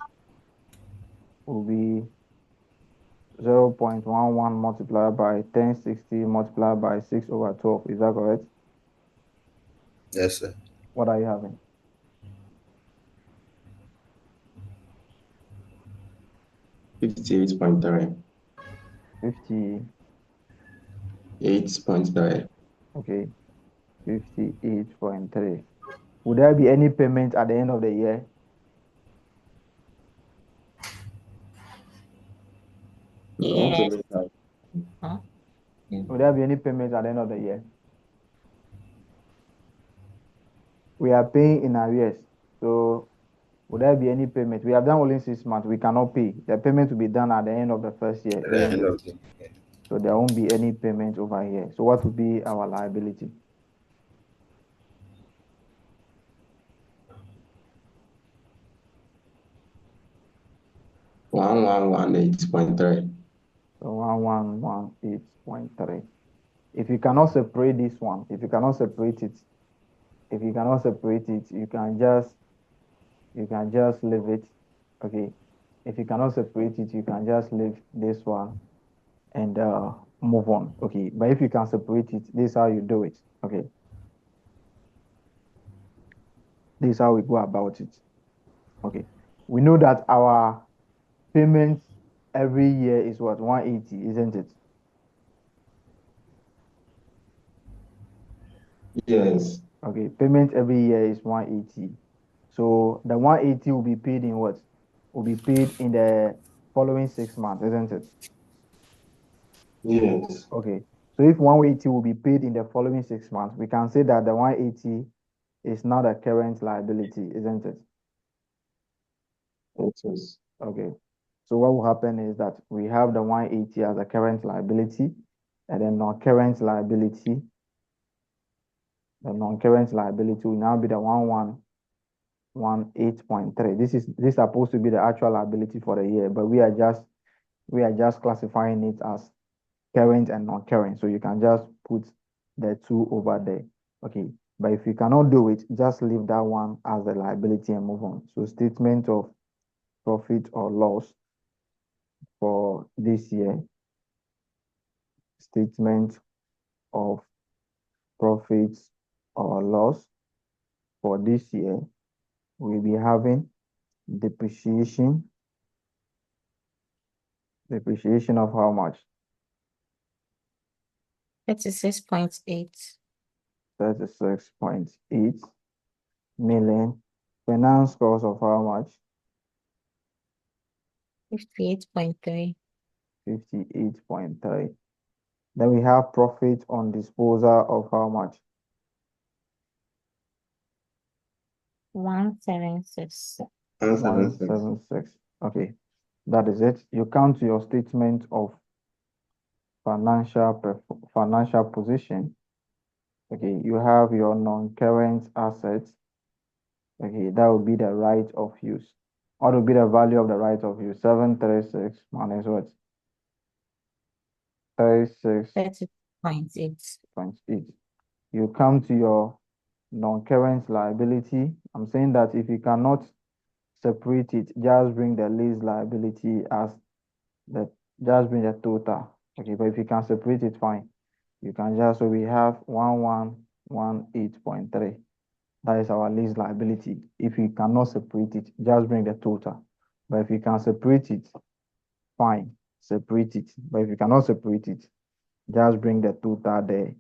will be 0.11 multiplied by 1060 multiplied by 6/12. Is that correct? Yes, sir. What are you having? 58.3. 50. 8.3. Okay. 58.3. Would there be any payment at the end of the year? No Yes. payment out. Huh? Would there be any payment at the end of the year? We are paying in arrears. So would there be any payment? We have done only 6 months. We cannot pay. The payment will be done at the end of the first year, At the isn't end it? of the year. So there won't be any payment over here. So what would be our liability? $1,118.3. 1118.3. If you cannot separate this one, if you cannot separate it, you can just leave it. Okay. If you cannot separate it, you can just leave this one and move on. Okay. But if you can separate it, this is how you do it. Okay. This is how we go about it. Okay. We know that our payment every year is what? 180, isn't it? Yes. Okay. Payment every year is 180. So the 180 will be paid in what? Will be paid in the following 6 months, isn't it? Yes. Okay. So if 180 will be paid in the following 6 months, we can say that the 180 is not a current liability, isn't it? It is. Okay. So what will happen is that we have the 180 as a current liability, and then non-current liability. The non-current liability will now be the 1118.3. This is supposed to be the actual liability for the year, but we are just classifying it as current and non-current. So you can just put the two over there. Okay. But if you cannot do it, just leave that one as the liability and move on. So statement of profit or loss for this year. Statement of profits or loss for this year. We'll be having depreciation. Depreciation of how much? 36.8. 36.8 million. Finance cost of how much? 58.3. 58.3. Then we have profit on disposal of how much? 176. 176. 176. Okay, that is it. You come to your statement of financial position. Okay, you have your non-current assets. Okay, that would be the right of use. What would be the value of the right of use? 736 minus what? 36.8. 30.8. You come to your non-current liability. I'm saying that if you cannot separate it, just bring the lease liability as the just bring the total. Okay, but if you can separate it, fine. You can just, so we have 1118.3. That is our lease liability. If you cannot separate it, just bring the total. But if you can separate it, fine, separate it. But if you cannot separate it, just bring the total there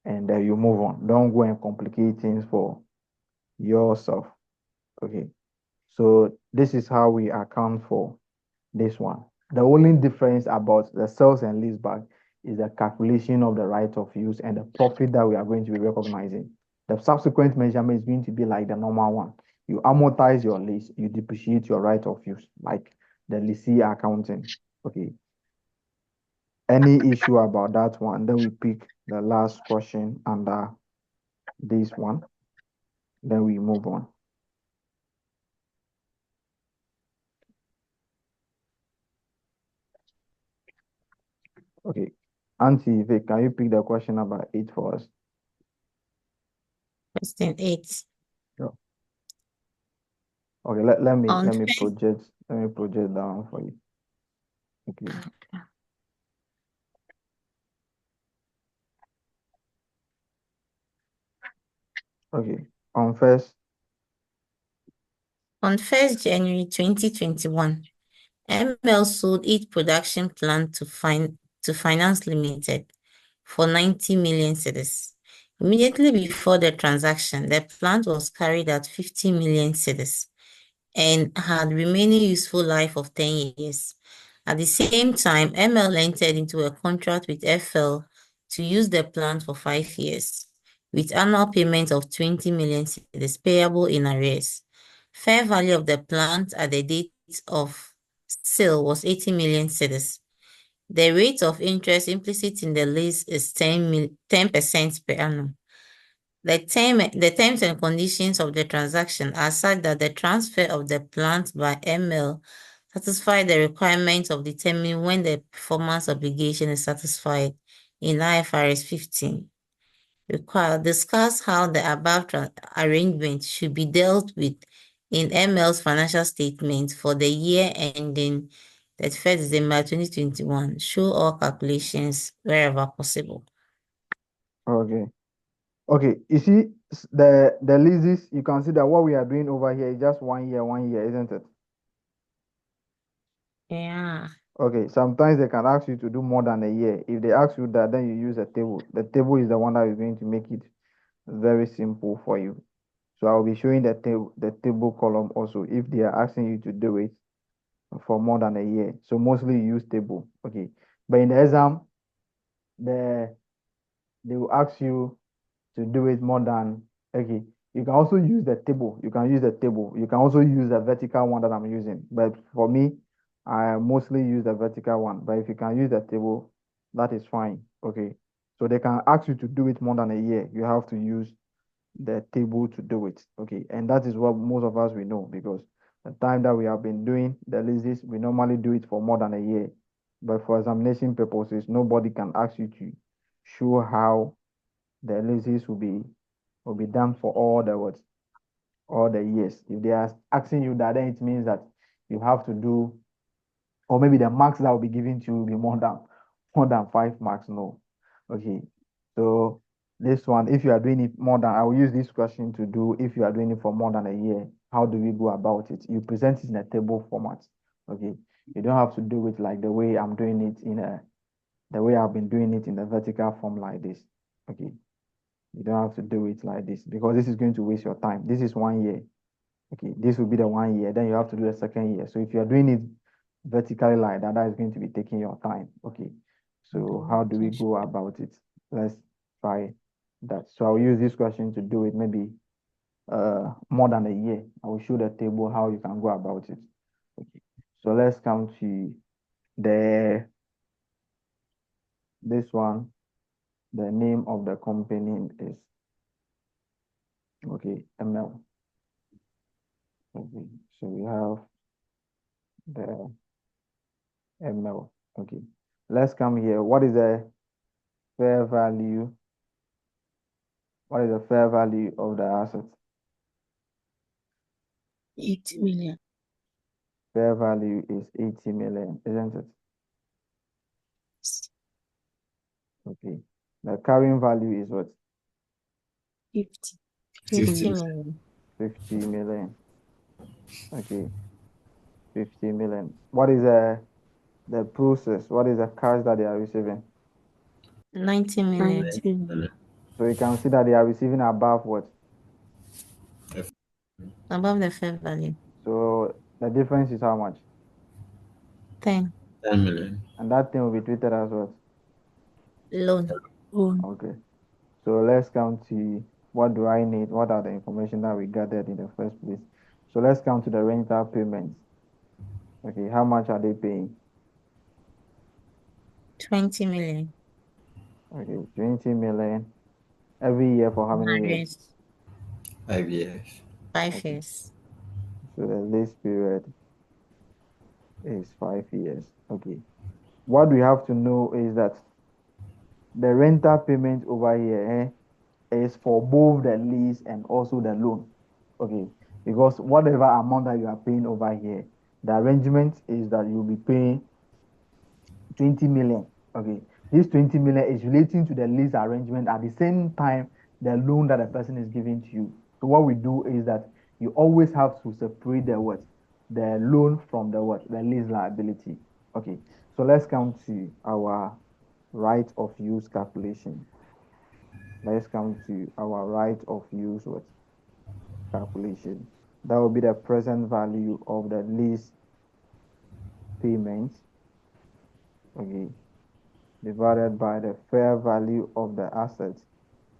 and then you move on. Don't go and complicate things for yourself. Okay. So this is how we account for this one. The only difference about the sales and leaseback is the calculation of the right of use and the profit that we are going to be recognizing. The subsequent measurement is going to be like the normal one. You amortize your lease, you depreciate your right of use, like the leasing accounting. Okay. Any issue about that one? Then we pick the last question under this one. Then we move on. Okay. Auntie Vic, can you pick the question number 8 for us? Question 8. Yeah. Okay, let me On project down for you. Okay. Okay. On first, On 1st January 2021, ML sold its production plant to Finance Limited for 90 million cedis. Immediately before the transaction, the plant was carried at 50 million cedis and had remaining useful life of 10 years. At the same time, ML entered into a contract with FL to use the plant for 5 years, with annual payment of 20 million cedis payable in arrears. Fair value of the plant at the date of sale was 80 million cedis. The rate of interest implicit in the lease is 10% per annum. The terms and conditions of the transaction are such that the transfer of the plant by ML satisfy the requirements of determining when the performance obligation is satisfied in IFRS 15. Discuss how the above arrangement should be dealt with in ML's financial statement for the year ending 31st December 2021. Show all calculations wherever possible. okay. Okay, you see the leases, you can see that what we are doing over here is just 1 year, isn't it? Yeah. Okay, sometimes they can ask you to do more than a year. If they ask you that, then you use a table. The table is the one that is going to make it very simple for you. So I'll be showing the table column also if they are asking you to do it for more than a year. So mostly you use table. Okay. But in the exam, they will ask you to do it more than, okay. You can also use the table. You can use the table. You can also use the vertical one that I'm using. But for me, I mostly use the vertical one. But if you can use the table, that is fine. Okay. So they can ask you to do it more than a year. You have to use the table to do it. Okay. And that is what most of us we know, because the time that we have been doing the leases, we normally do it for more than a year. But for examination purposes, nobody can ask you to show how the leases will be done for all the what, all the years. If they are asking you that, then it means that you have to do, or maybe the marks that will be given to you will be more than 5 marks. No. Okay. So this one, if you are doing it more than, I will use this question to do if you are doing it for more than a year, how do we go about it? You present it in a table format. Okay. You don't have to do it like the way I'm doing it the way I've been doing it in the vertical form like this. Okay. You don't have to do it like this because this is going to waste your time. This is 1 year. Okay, this will be the 1 year. Then you have to do the second year. So if you're doing it vertically like that, that is going to be taking your time. Okay. So how do we go about it? Let's try that. So I'll use this question to do it maybe more than a year. I will show the table how you can go about it. Okay. So let's come to this one. the name of the company is, okay, ML. Okay, so we have the ML. Okay, let's come here. What is the fair value? What is the fair value of the asset? 80 million. Fair value is 80 million, isn't it? Okay. The carrying value is what? 50 50. million. 50 million. Okay, 50 million. What is the process? What is the cash that they are receiving? 90 million. 90 million. So you can see that they are receiving above what? Above the fair value. So the difference is how much? 10. 10 million. And that thing will be treated as what? Loan. Okay. So let's come to what do I need? What are the information that we gathered in the first place? So let's come to the rental payments. Okay, how much are they paying? 20 million. Okay, 20 million every year for how many years? 5 years. 5 Okay. years. So the lease period is 5 years. Okay. What we have to know is that the rental payment over here is for both the lease and also the loan. Okay. Because whatever amount that you are paying over here, the arrangement is that you'll be paying 20 million. Okay. This 20 million is relating to the lease arrangement at the same time the loan that the person is giving to you. So what we do is that you always have to separate the what? The loan from the what? The lease liability. Okay. So let's come to our right of use calculation. Let's come to our right of use what? Calculation. That will be the present value of the lease payment. Okay, divided by the fair value of the asset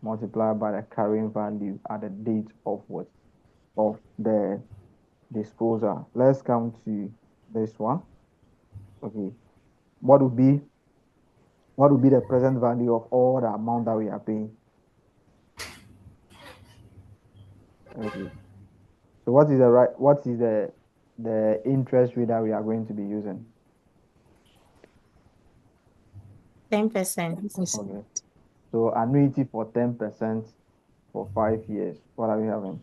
multiplied by the carrying value at the date of what? Of the disposal. Let's come to this one. Okay. What would be the present value of all the amount that we are paying? Okay. So what is the interest rate that we are going to be using? 10%. Okay. So annuity for 10% for 5 years. What are we having?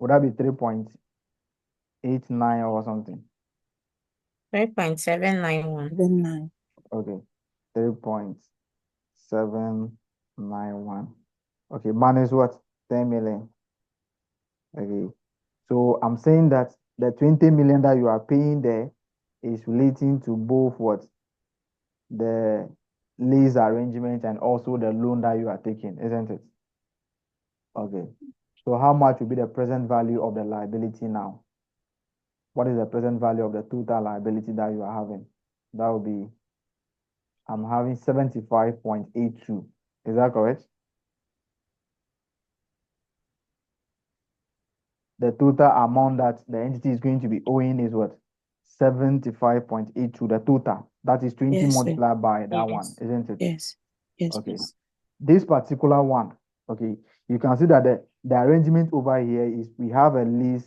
Would that be 3.89 or something? 3.791. Okay. 3.791. Okay, minus what? 10 million. Okay. So I'm saying that the 20 million that you are paying there is relating to both what? The lease arrangement and also the loan that you are taking, isn't it? Okay. So how much will be the present value of the liability now? What is the present value of the total liability that you are having? That will be, I'm having 75.82. Is that correct? The total amount that the entity is going to be owing is what? 75.82, the total. That is 20 Yes, sir. multiplied by that one, Yes. isn't it? Yes. Yes, Okay. please. This particular one, okay, you can see that the arrangement over here is we have a lease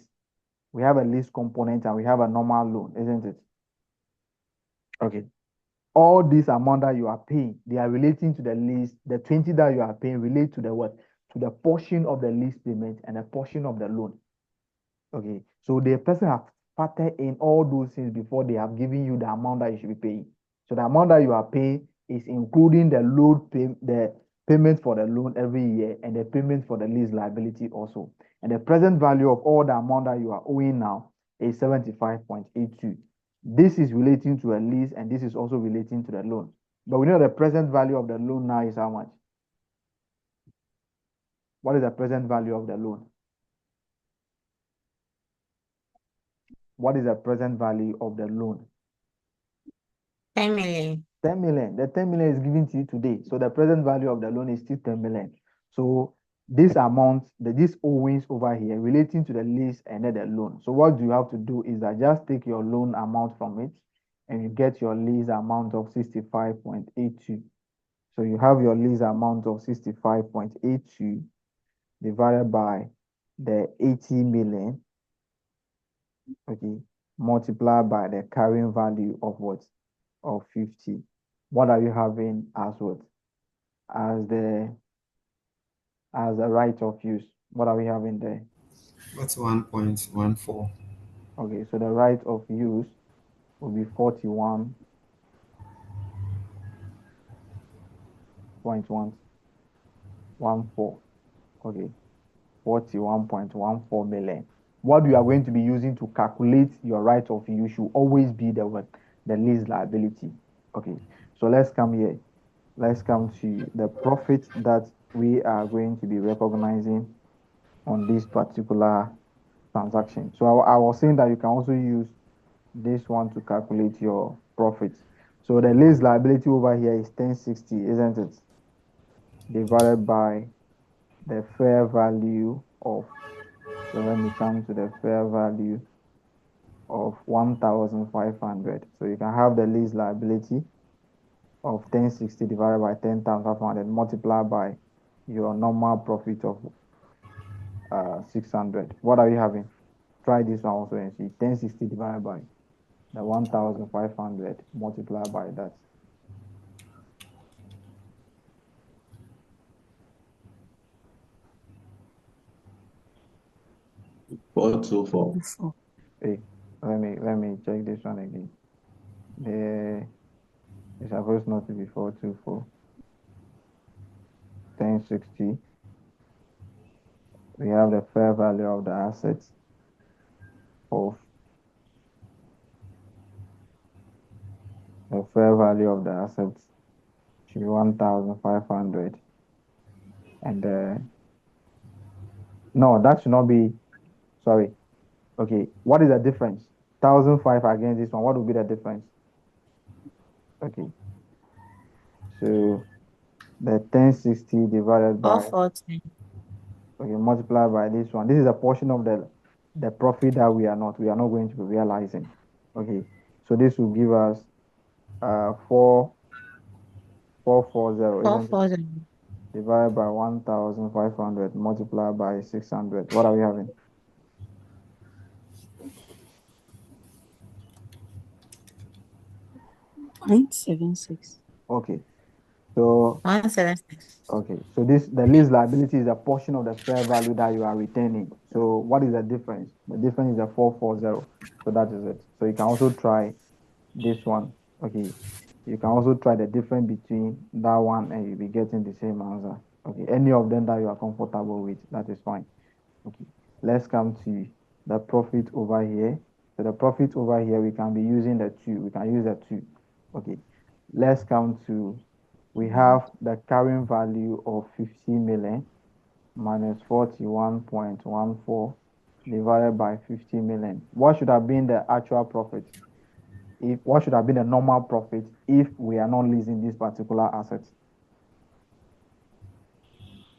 component and we have a normal loan, isn't it? Okay. All this amount that you are paying, they are relating to the lease. The 20 that you are paying relate to the what? To the portion of the lease payment and a portion of the loan. Okay. So the person have factored in all those things before they have given you the amount that you should be paying. So the amount that you are paying is including the the payment for the loan every year and the payment for the lease liability also. And the present value of all the amount that you are owing now is 75.82. This is relating to a lease and this is also relating to the loan. But we know the present value of the loan now is how much? What is the present value of the loan? What is the present value of the loan? 10 million. 10 million. The 10 million is given to you today. So the present value of the loan is still 10 million. So this amount, this owings over here relating to the lease and then the loan. So what you have to do is that just take your loan amount from it and you get your lease amount of 65.82. So you have your lease amount of 65.82 divided by the 80 million, okay, multiplied by the carrying value of what? Of 50. What are you having as what? As a right of use. What are we having there? That's 1.14. Okay, so the right of use will be 41.114. Okay, 41.14 million. What we are going to be using to calculate your right of use should always be the what? The lease liability. Okay, so let's come here. Let's come to the profit that we are going to be recognizing on this particular transaction. So I was saying that you can also use this one to calculate your profit. So the lease liability over here is 1060, isn't it? Divided by the fair value of, so let me come to the fair value of 1,500. So you can have the lease liability of 1060 divided by 10,500 multiplied by your normal profit of 600. What are you having? Try this one also and see. 1060 divided by the 1,500 multiplied by that. 424. Hey, let me check this one again. It's supposed not to be 424. 1060. We have the fair value of the assets of the fair value of the assets should be 1,500. And no, that should not be, sorry. Okay, what is the difference? 1,005 against this one. What would be the difference? Okay, so the 1060 divided by, 440. okay, multiplied by this one. This is a portion of the profit that we are not going to be realizing. Okay, so this will give us 440, isn't it? 440. Divided by 1,500 multiplied by 600. What are we having? 0.76. Okay, so 176. okay, so the lease liability is a portion of the fair value that you are retaining. So what is the difference? The difference is a 440. So that is it. So you can also try this one. Okay, you can also try the difference between that one and you'll be getting the same answer. Okay, any of them that you are comfortable with, that is fine. Okay, let's come to the profit over here. So the profit over here, we can be using the two. We can use the two. Okay, let's come to, we have the carrying value of 50 million minus 41.14 divided by 50 million. What should have been the actual profit? What should have been the normal profit if we are not leasing this particular asset?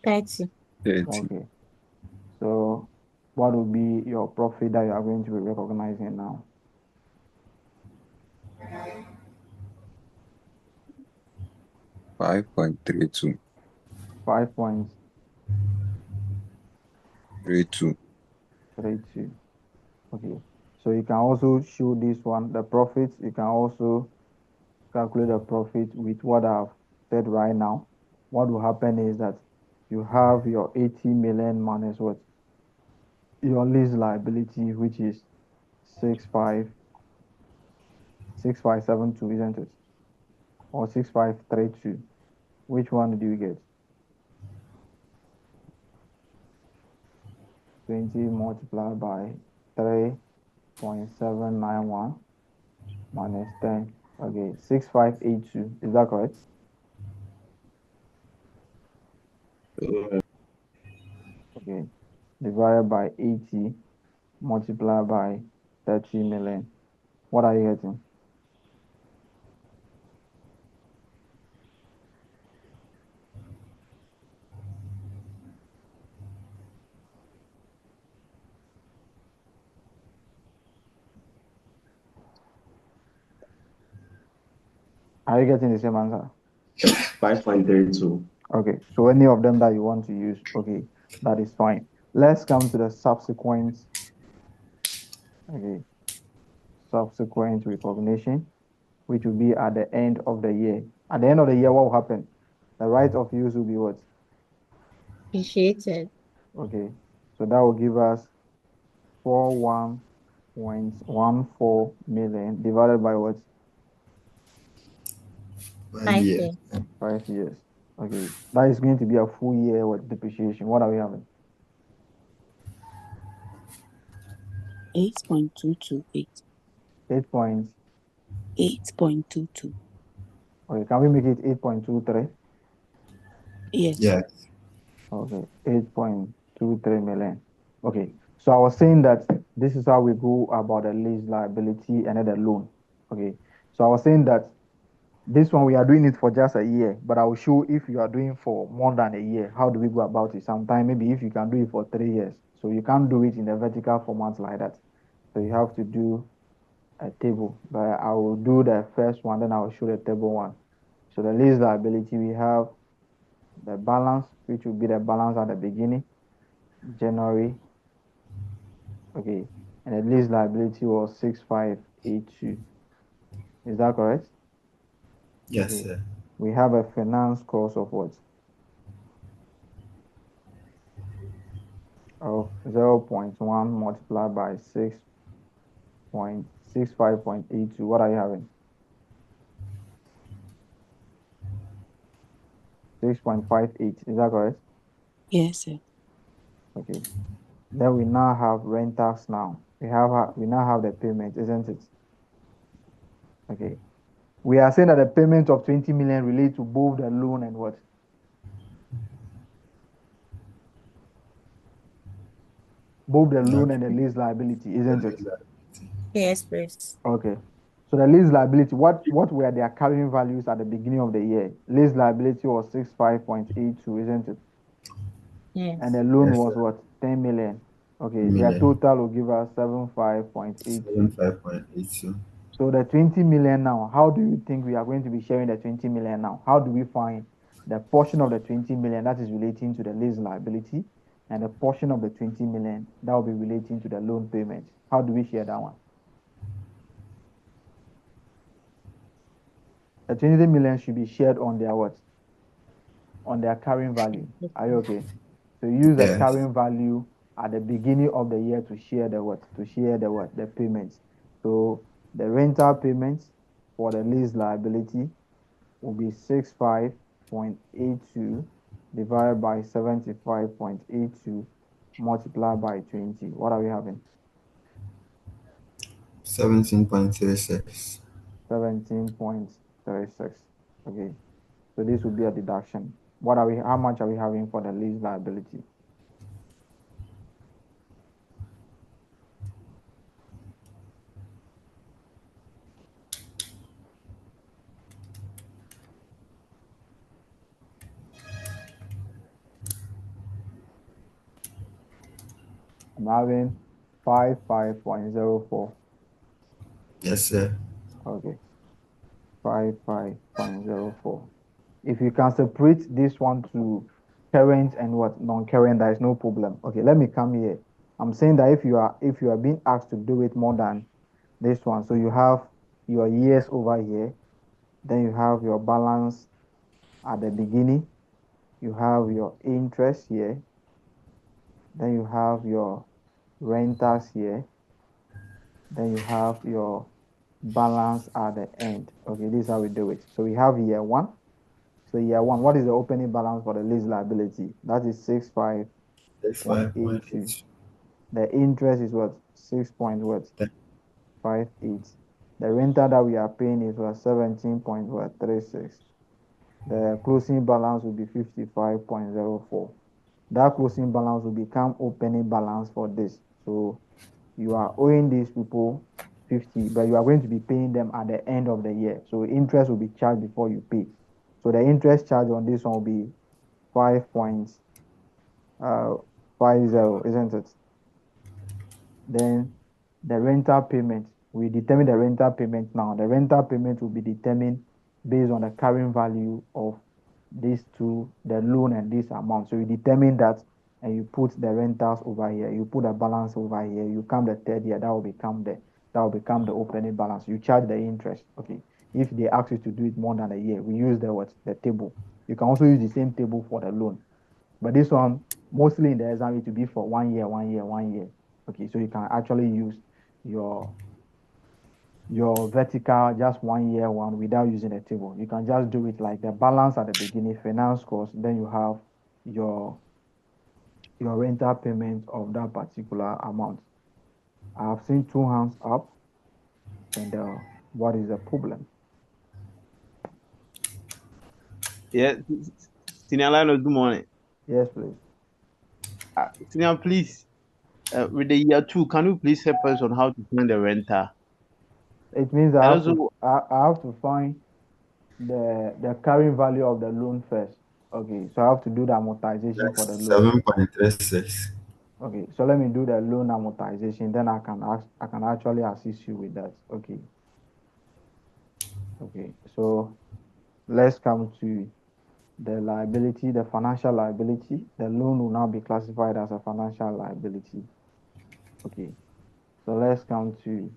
30. 30. Okay, so what will be your profit that you are going to be recognizing now? 5.32. 5.32. 32. Okay, so you can also show this one, the profit. You can also calculate the profit with what I've said right now. What will happen is that you have your 80 million minus what? Your lease liability, which is 6572, isn't it? Or 6532. Which one do you get? 20 multiplied by 3.791 minus 10. Okay, 6582. Is that correct? Okay. Divided by 80 multiplied by 30 million. What are you getting? Are you getting the same answer? 5.32. Okay, so any of them that you want to use, okay, that is fine. Let's come to the subsequent, okay, subsequent recognition, which will be at the end of the year. At the end of the year, what will happen? The right of use will be what? Appreciated. Okay, so that will give us 41.14 million divided by what? 5 years. years. 5 years. Okay, that is going to be a full year with depreciation. What are we having? 8.228. 8 points. 8.22. Okay, can we make it 8.23? Yes. Yeah. Okay, 8.23 million. Okay, so I was saying that this is how we go about the lease liability and then the loan. Okay, so I was saying that this one we are doing it for just a year, but I will show if you are doing for more than a year, how do we go about it? Sometime maybe if you can do it for 3 years. So you can't do it in a vertical format like that. So you have to do a table, but I will do the first one, then I will show the table one. So the lease liability, we have the balance, which will be the balance at the beginning, January. Okay, and the lease liability was 6582. Is that correct? Yes, Okay. sir. We have a finance cost of what? Of 0.1 multiplied by 6.65.82. What are you having? 6.58. Is that correct? Yes, sir. Okay. Then we now have rentals now. We now have the payment, isn't it? Okay. We are saying that the payment of 20 million relate to both the loan and what? Both the loan and the lease liability, isn't it? Yes, please. Okay. So the lease liability, what were their carrying values at the beginning of the year? Lease liability was 65.82, isn't it? And the Yes. loan Yes, was sir. what? 10 million. Okay, their Million. total will give us 75.82. 75.82. So the 20 million now, how do you think we are going to be sharing the 20 million now? How do we find the portion of the 20 million that is relating to the lease liability and the portion of the 20 million that will be relating to the loan payment? How do we share that one? The 20 million should be shared on their what? On their carrying value. Are you okay? So use the Yes. carrying value at the beginning of the year to share the what? To share the what? The payments. So the rental payments for the lease liability will be 65.82 divided by 75.82 multiplied by 20. What are we having? 17.36. 17.36. Okay. So this will be a deduction. How much are we having for the lease liability? I'm having 55.04. Yes, sir. Okay. 55.04. If you can separate this one to current and what non-current, there is no problem. Okay, let me come here. I'm saying that if you are being asked to do it more than this one, so you have your years over here, then you have your balance at the beginning, you have your interest here, then you have your renters here, then you have your balance at the end. Okay, this is how we do it. So we have year one. So year one, what is the opening balance for the lease liability? That is 65.82. 65.82. The interest is what? 6.58. The rental that we are paying is what? 17.36. The closing balance will be 55.04. That closing balance will become opening balance for this. So you are owing these people 50, but you are going to be paying them at the end of the year. So interest will be charged before you pay. So the interest charge on this one will be 5.50, isn't it? Then the rental payment, we determine the rental payment now. The rental payment will be determined based on the carrying value of these two, the loan and this amount. So you determine that and you put the rentals over here, you put the balance over here, you come the third year, that will become the opening balance. You charge the interest. Okay. If they ask you to do it more than a year, we use the table. You can also use the same table for the loan. But this one, mostly in the exam, it will be for 1 year, 1 year, 1 year. Okay, so you can actually use your vertical just 1 year one without using a table. You can just do it like the balance at the beginning, finance cost, then you have your rental payment of that particular amount. I have seen two hands up, and what is the problem? Yeah, Senior Linus, good morning. Yes, please. Senior, please, with the year two, can you please help us on how to find the renter? It means I And have to also, I have to find the carrying value of the loan first. Okay, so I have to do the amortization for the That's loan. 7.36. Okay, so let me do the loan amortization, then I can actually assist you with that. Okay. Okay, so let's come to the liability, the financial liability. The loan will now be classified as a financial liability. Okay, so let's come to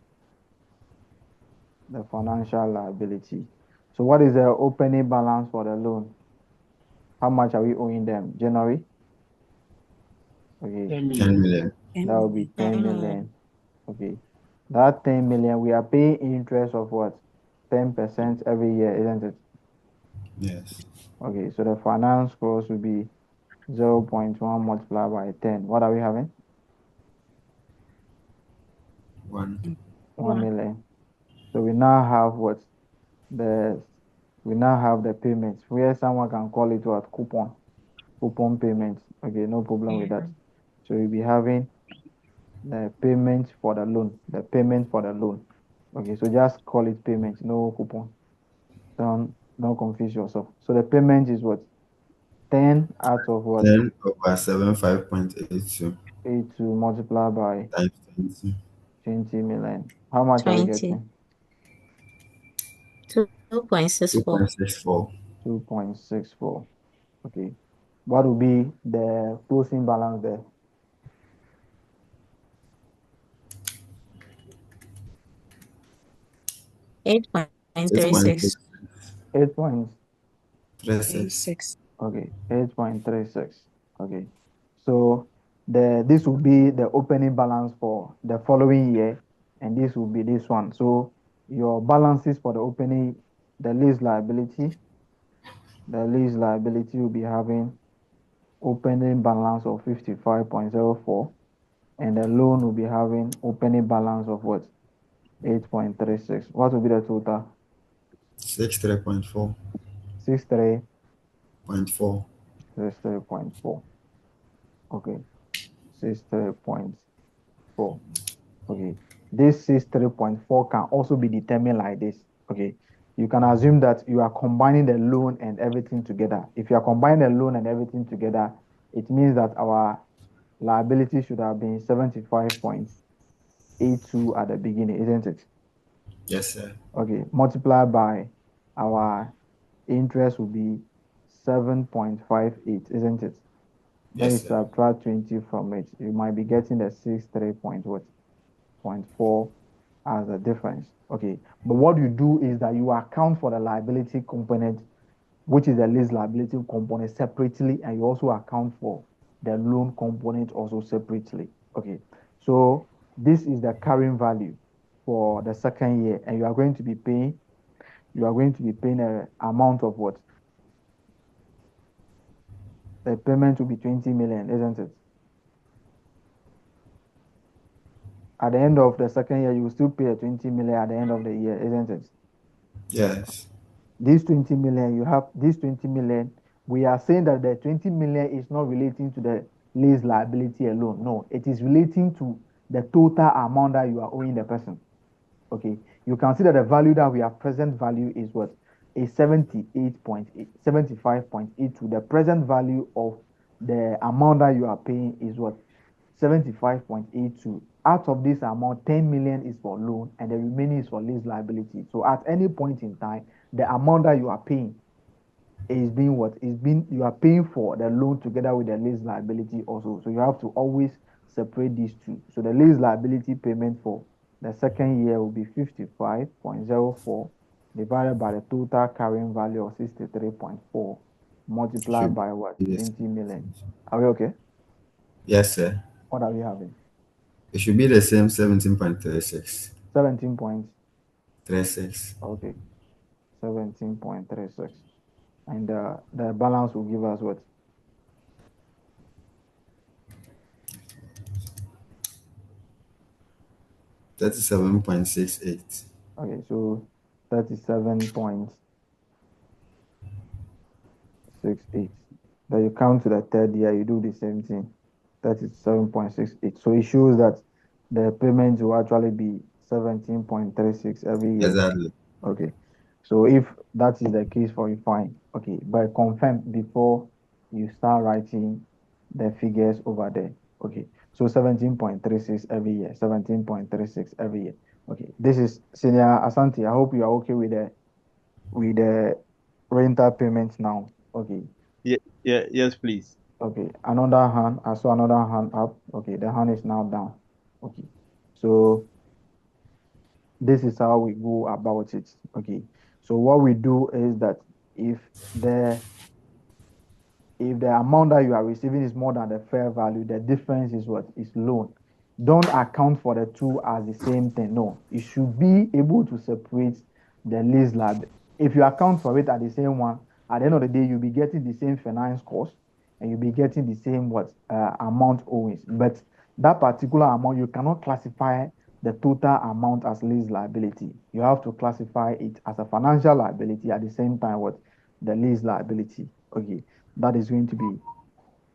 the financial liability. So what is the opening balance for the loan? How much are we owing them? January? Okay, 10 million. that will be 10 10 million. million. Okay, that 10 million, we are paying interest of what? 10% every year, isn't it? Yes. Okay, so the finance cost will be 0.1 multiplied by 10. What are we having? 1. 1 million. So we now have what? The we now have the payments where someone can call it what? Coupon payments. Okay, no problem with that. So you'll be having the payment for the loan. The payment for the loan. Okay, so just call it payment, no coupon. Don't confuse yourself. So the payment is what? 10 out of what? 10 over 7, 5.82 82 multiplied by times 20. 20 million. How much are we 20. getting? 2.64. 2.64. 2.64. Okay. What will be the closing balance there? 8.36. 8 points. 8.36. Okay. 8.36. Okay. So this will be the opening balance for the following year, and this will be this one. So your balances for the opening, the lease liability will be having opening balance of 55.04, and the loan will be having opening balance of what? 8.36. What will be the total? 63.4. 63, 0.4. 63.4. Okay. 63.4. Okay. This 63.4 can also be determined like this. Okay. You can assume that you are combining the loan and everything together. If you are combining the loan and everything together, it means that our liability should have been 75.82 at the beginning, isn't it? Yes, sir. Okay. Multiplied by our interest will be 7.58, isn't it? Then you Yes, sir. subtract 20 from it. You might be getting the 63.4 as a difference. Okay. But what you do is that you account for the liability component, which is the lease liability component separately, and you also account for the loan component also separately. Okay. So this is the carrying value for the second year, and you are going to be paying a amount of what? The payment will be 20 million, isn't it? At the end of the second year, you will still pay a 20 million at the end of the year, isn't it? Yes. This 20 million, you have this 20 million. We are saying that the 20 million is not relating to the lease liability alone. No, it is relating to the total amount that you are owing the person. Okay, you can see that the value that we have present value is what? Is 78.8, 75.82. The present value of the amount that you are paying is what? 75.82. Out of this amount, 10 million is for loan and the remaining is for lease liability. So at any point in time, the amount that you are paying is being what is being you are paying for the loan together with the lease liability also. So you have to always separate these two. So the lease liability payment for the second year will be 55.04 divided by the total carrying value of 63.4 multiplied Should by what? be the 20 same. million. Are we okay? Yes, sir. What are we having? It should be the same 17.36. 17 points. 36. Okay. 17.36. And the balance will give us what? 37.68. Okay, so 37.68. Then you come to the third year, you do the same thing. 37.68. So it shows that the payment will actually be 17.36 every year. Exactly. Okay. So if that is the case for you, fine. Okay. But confirm before you start writing the figures over there. Okay. So 17.36 every year, 17.36 every year. Okay. This is Senior Asante. I hope you are okay with the rental payments now. Okay. Yes, please. Okay. Another hand, I saw another hand up. Okay. The hand is now down. Okay. So this is how we go about it. Okay. So what we do is that if the if the amount that you are receiving is more than the fair value, the difference is what is loan. Don't account for the two as the same thing. No, you should be able to separate the lease lab. If you account for it at the same one, at the end of the day, you'll be getting the same finance cost and you'll be getting the same what amount owings. But that particular amount, you cannot classify the total amount as lease liability. You have to classify it as a financial liability at the same time what the lease liability. Okay, that is going to be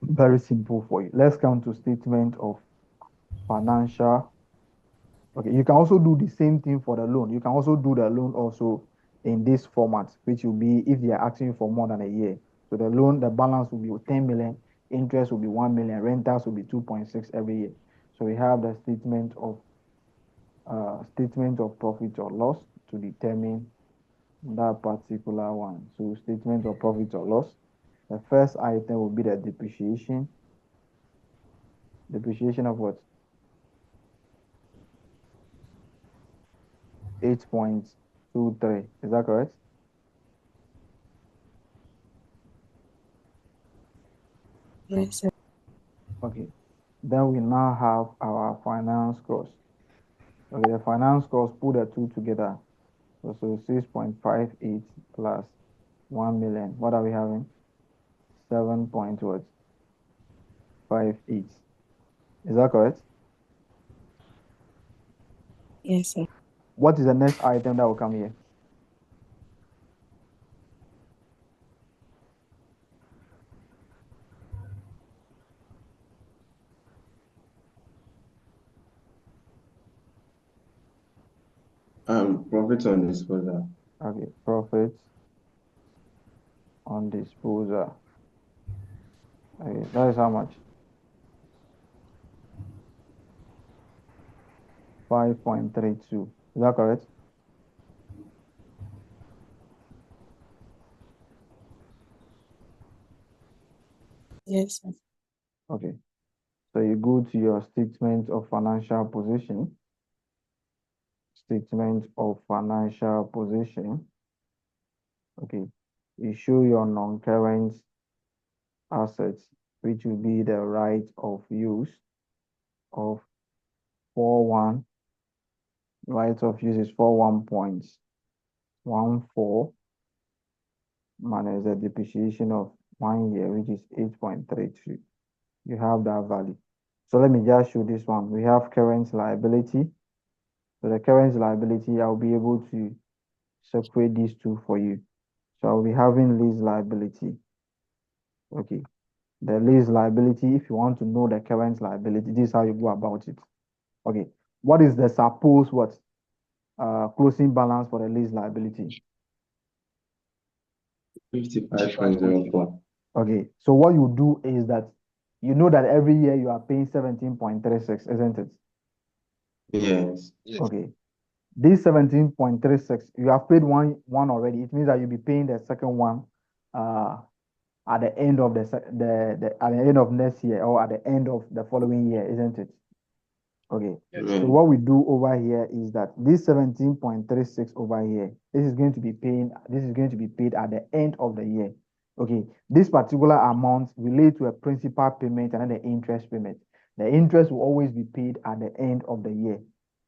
very simple for you. Let's come to statement of financial. Okay, you can also do the same thing for the loan. You can also do the loan also in this format, which will be if they are asking for more than a year. So the loan, the balance will be 10 million, interest will be 1 million, rentals will be 2.6 every year. So we have the statement of profit or loss to determine that particular one. So statement of profit or loss. The first item will be the depreciation. Depreciation of what? 8.23. Is that correct? Yes, sir. Okay. Then we now have our finance cost. Okay, the finance cost, put the two together. So 6.58 plus 1 million. What are we having? 7.58. Is that correct? Yes, sir. What is the next item that will come here? Profit on disposal. Okay, profit on disposal. Okay, that is how much? 5.32. Is that correct? Yes, sir. Okay. So you go to your statement of financial position. Statement of financial position. Okay. You show your non-current assets, which will be the right of use of 41. Right of use is 41.14 minus the depreciation of 1 year, which is 8.32. You have that value. So let me just show this one. We have current liability. So the current liability, I'll be able to separate these two for you. So I'll be having lease liability. Okay. The lease liability, if you want to know the current liability, this is how you go about it. Okay. What is the supposed what closing balance for the lease liability? 55.04. Okay. So what you do is that you know that every year you are paying 17.36, isn't it? Yes. Okay. This 17.36, you have paid one already. It means that you'll be paying the second one at the end of at the end of next year or at the end of the following year, isn't it? Okay. Right. So what we do over here is that this 17.36 over here, this is going to be paid at the end of the year. Okay. This particular amount relate to a principal payment and then the interest payment. The interest will always be paid at the end of the year.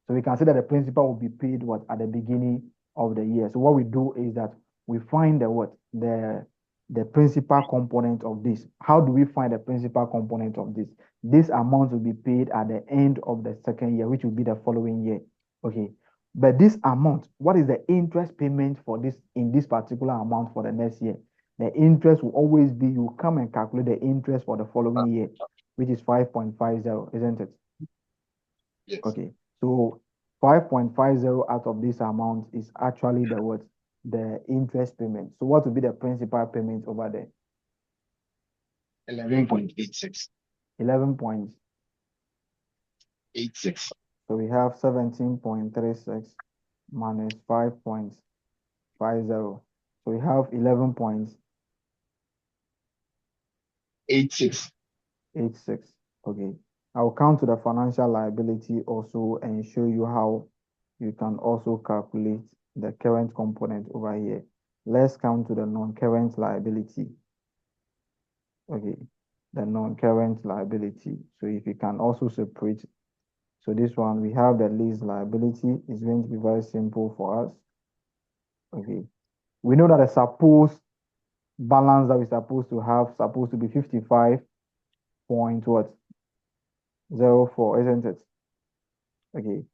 So we can say that the principal will be paid at the beginning of the year. So what we do is that we find the principal component of this. How do we find the principal component of this? This amount will be paid at the end of the second year, which will be the following year. Okay. But this amount, what is the interest payment for this in this particular amount for the next year? The interest will always be, you come and calculate the interest for the following year, which is 5.50, isn't it? Yes. Okay. So 5.50 out of this amount is actually the interest payment. So what will be the principal payment over there? 11.86. 11.86. So we have 17.36 minus 5.50. So we have 11.86. Okay. I'll come to the financial liability also and show you how you can also calculate the current component over here. Let's come to the non-current liability. Okay, the non-current liability. So if you can also separate, so this one, we have the lease liability. It's going to be very simple for us. Okay, we know that the supposed balance that we're supposed to have supposed to be 55.04, isn't it? Okay,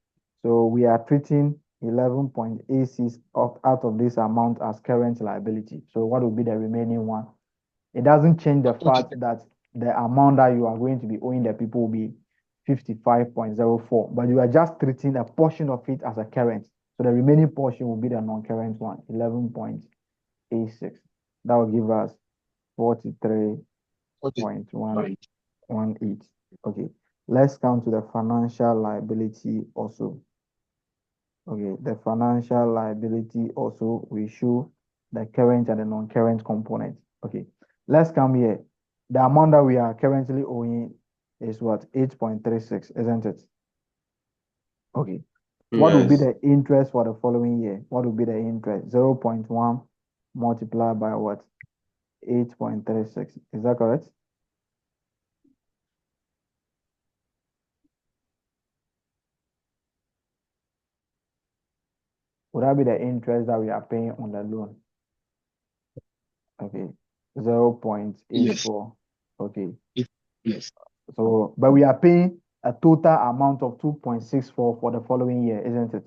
so we are treating 11.86 out of this amount as current liability. So what will be the remaining one? It doesn't change the fact that the amount that you are going to be owing the people will be 55.04, but you are just treating a portion of it as a current. So the remaining portion will be the non-current one, 11.86. That will give us 43.118. Okay, let's come to the financial liability also. Okay, the financial liability also, we show the current and the non-current component. Okay, let's come here. The amount that we are currently owing is what? 8.36, isn't it? Okay. What will be Yes. the interest for the following year? What will be the interest? 0.1 multiplied by what? 8.36. Is that correct? Would that be the interest that we are paying on the loan? Okay. 0.84. Okay. Yes. So, but we are paying a total amount of 2.64 for the following year, isn't it?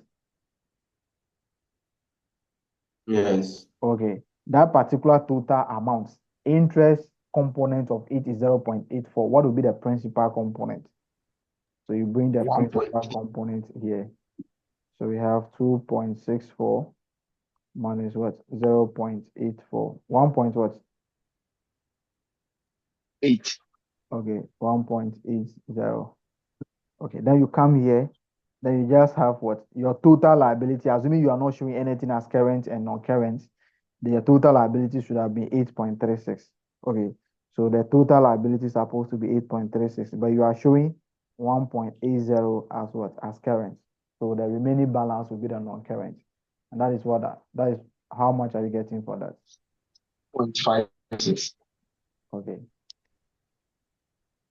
Yes. Okay. That particular total amount, interest component of it is 0.84. What will be the principal component? So you bring the principal component here. So we have 2.64 minus what? 0.84. 1 point what? 8. Okay, 1.80. Okay, then you come here, then you just have what? Your total liability, assuming you are not showing anything as current and non-current, then your total liability should have been 8.36. Okay, so the total liability is supposed to be 8.36, but you are showing 1.80 as what? As current. So the remaining balance will be the non-current. And that is that is how much are you getting for that? 0.56. Okay.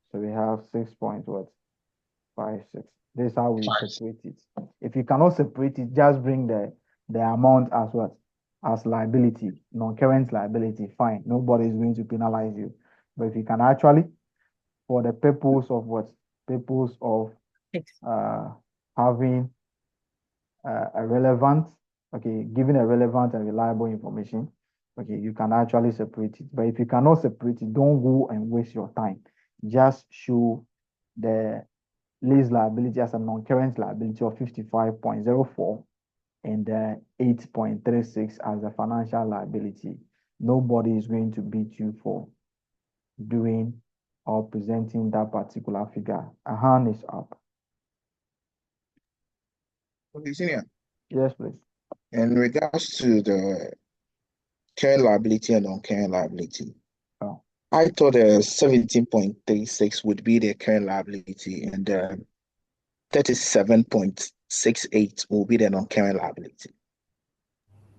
So we have 6.56. This is how we separate it. If you cannot separate it, just bring the amount as what? As liability, non-current liability, fine. Nobody is going to penalize you. But if you can actually, for the purpose of what? Purpose of having a relevant, okay, giving a relevant and reliable information, okay, you can actually separate it. But if you cannot separate it, don't go and waste your time. Just show the lease liability as a non-current liability of 55.04 and 8.36 as a financial liability. Nobody is going to beat you for doing or presenting that particular figure. A hand is up. Okay, senior. Yes, please. In regards to the current liability and non-current liability, Oh, I thought 17.36 would be the current liability and 37.68 will be the non-current liability.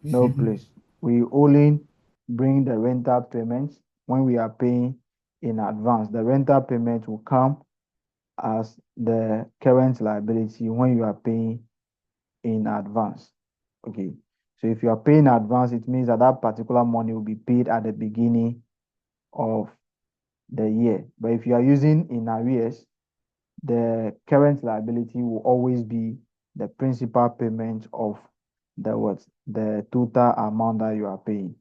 no, please. We only bring the rental payments when we are paying in advance. The rental payment will come as the current liability when you are paying in advance. Okay. So if you are paying in advance, it means that that particular money will be paid at the beginning of the year. But if you are using in arrears, the current liability will always be the principal payment of the total amount that you are paying.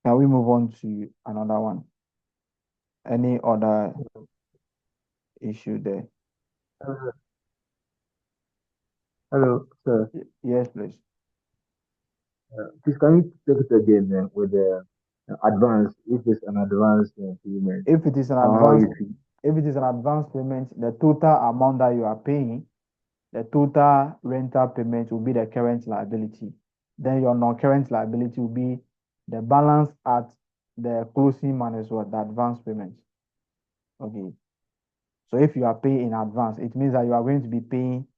Can we move on to another one? Any other issue there? Hello, sir. Yes, please. Please, can you take it again with the advance, if it's an advance payment, If it is an how advance, you feel? if it is an advance payment, the total amount that you are paying, the total rental payment will be the current liability. Then your non-current liability will be the balance at the closing minus what? The advance payment. Okay. So if you are paying in advance, it means that you are going to be paying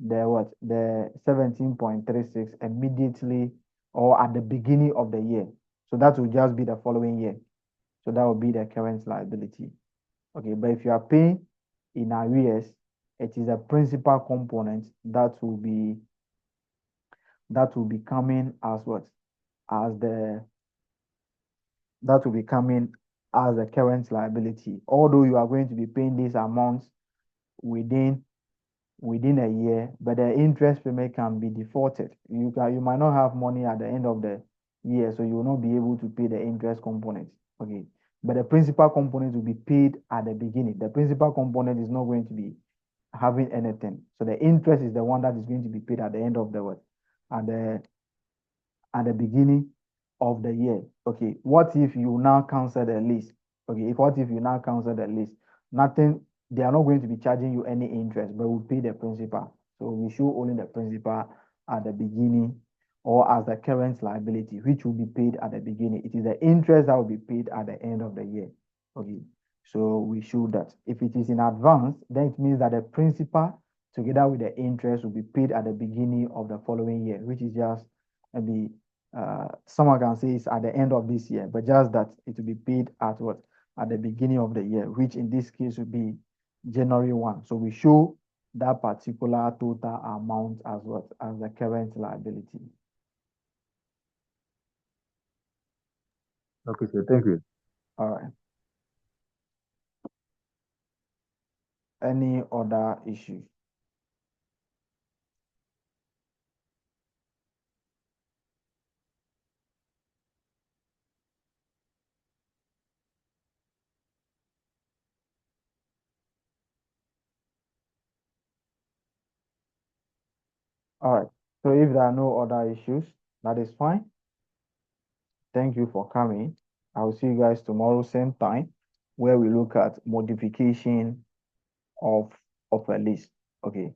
the what? The 17.36 immediately or at the beginning of the year. So that will just be the following year. So that will be the current liability. Okay, but if you are paying in arrears, it is a principal component that will be coming as what? As the that will be coming as the current liability. Although you are going to be paying these amounts within a year, but the interest payment can be defaulted. You might not have money at the end of the year, so you will not be able to pay the interest component. Okay. But the principal component will be paid at the beginning. The principal component is not going to be having anything. So the interest is the one that is going to be paid at the end of the what? At the beginning of the year. Okay, what if you now cancel the lease? Okay, what if you now cancel the lease? Nothing, they are not going to be charging you any interest, but we pay the principal. So we show only the principal at the beginning or as the current liability, which will be paid at the beginning. It is the interest that will be paid at the end of the year. Okay, so we show that. If it is in advance, then it means that the principal together with the interest will be paid at the beginning of the following year, which is just maybe someone can say it's at the end of this year, but just that it will be paid at what? At the beginning of the year, which in this case would be January 1. So we show that particular total amount as what? As the current liability. Okay, sir. Thank you. All right. Any other issues? All right. So if there are no other issues, that is fine. Thank you for coming. I will see you guys tomorrow, same time, where we look at modification of a list. Okay.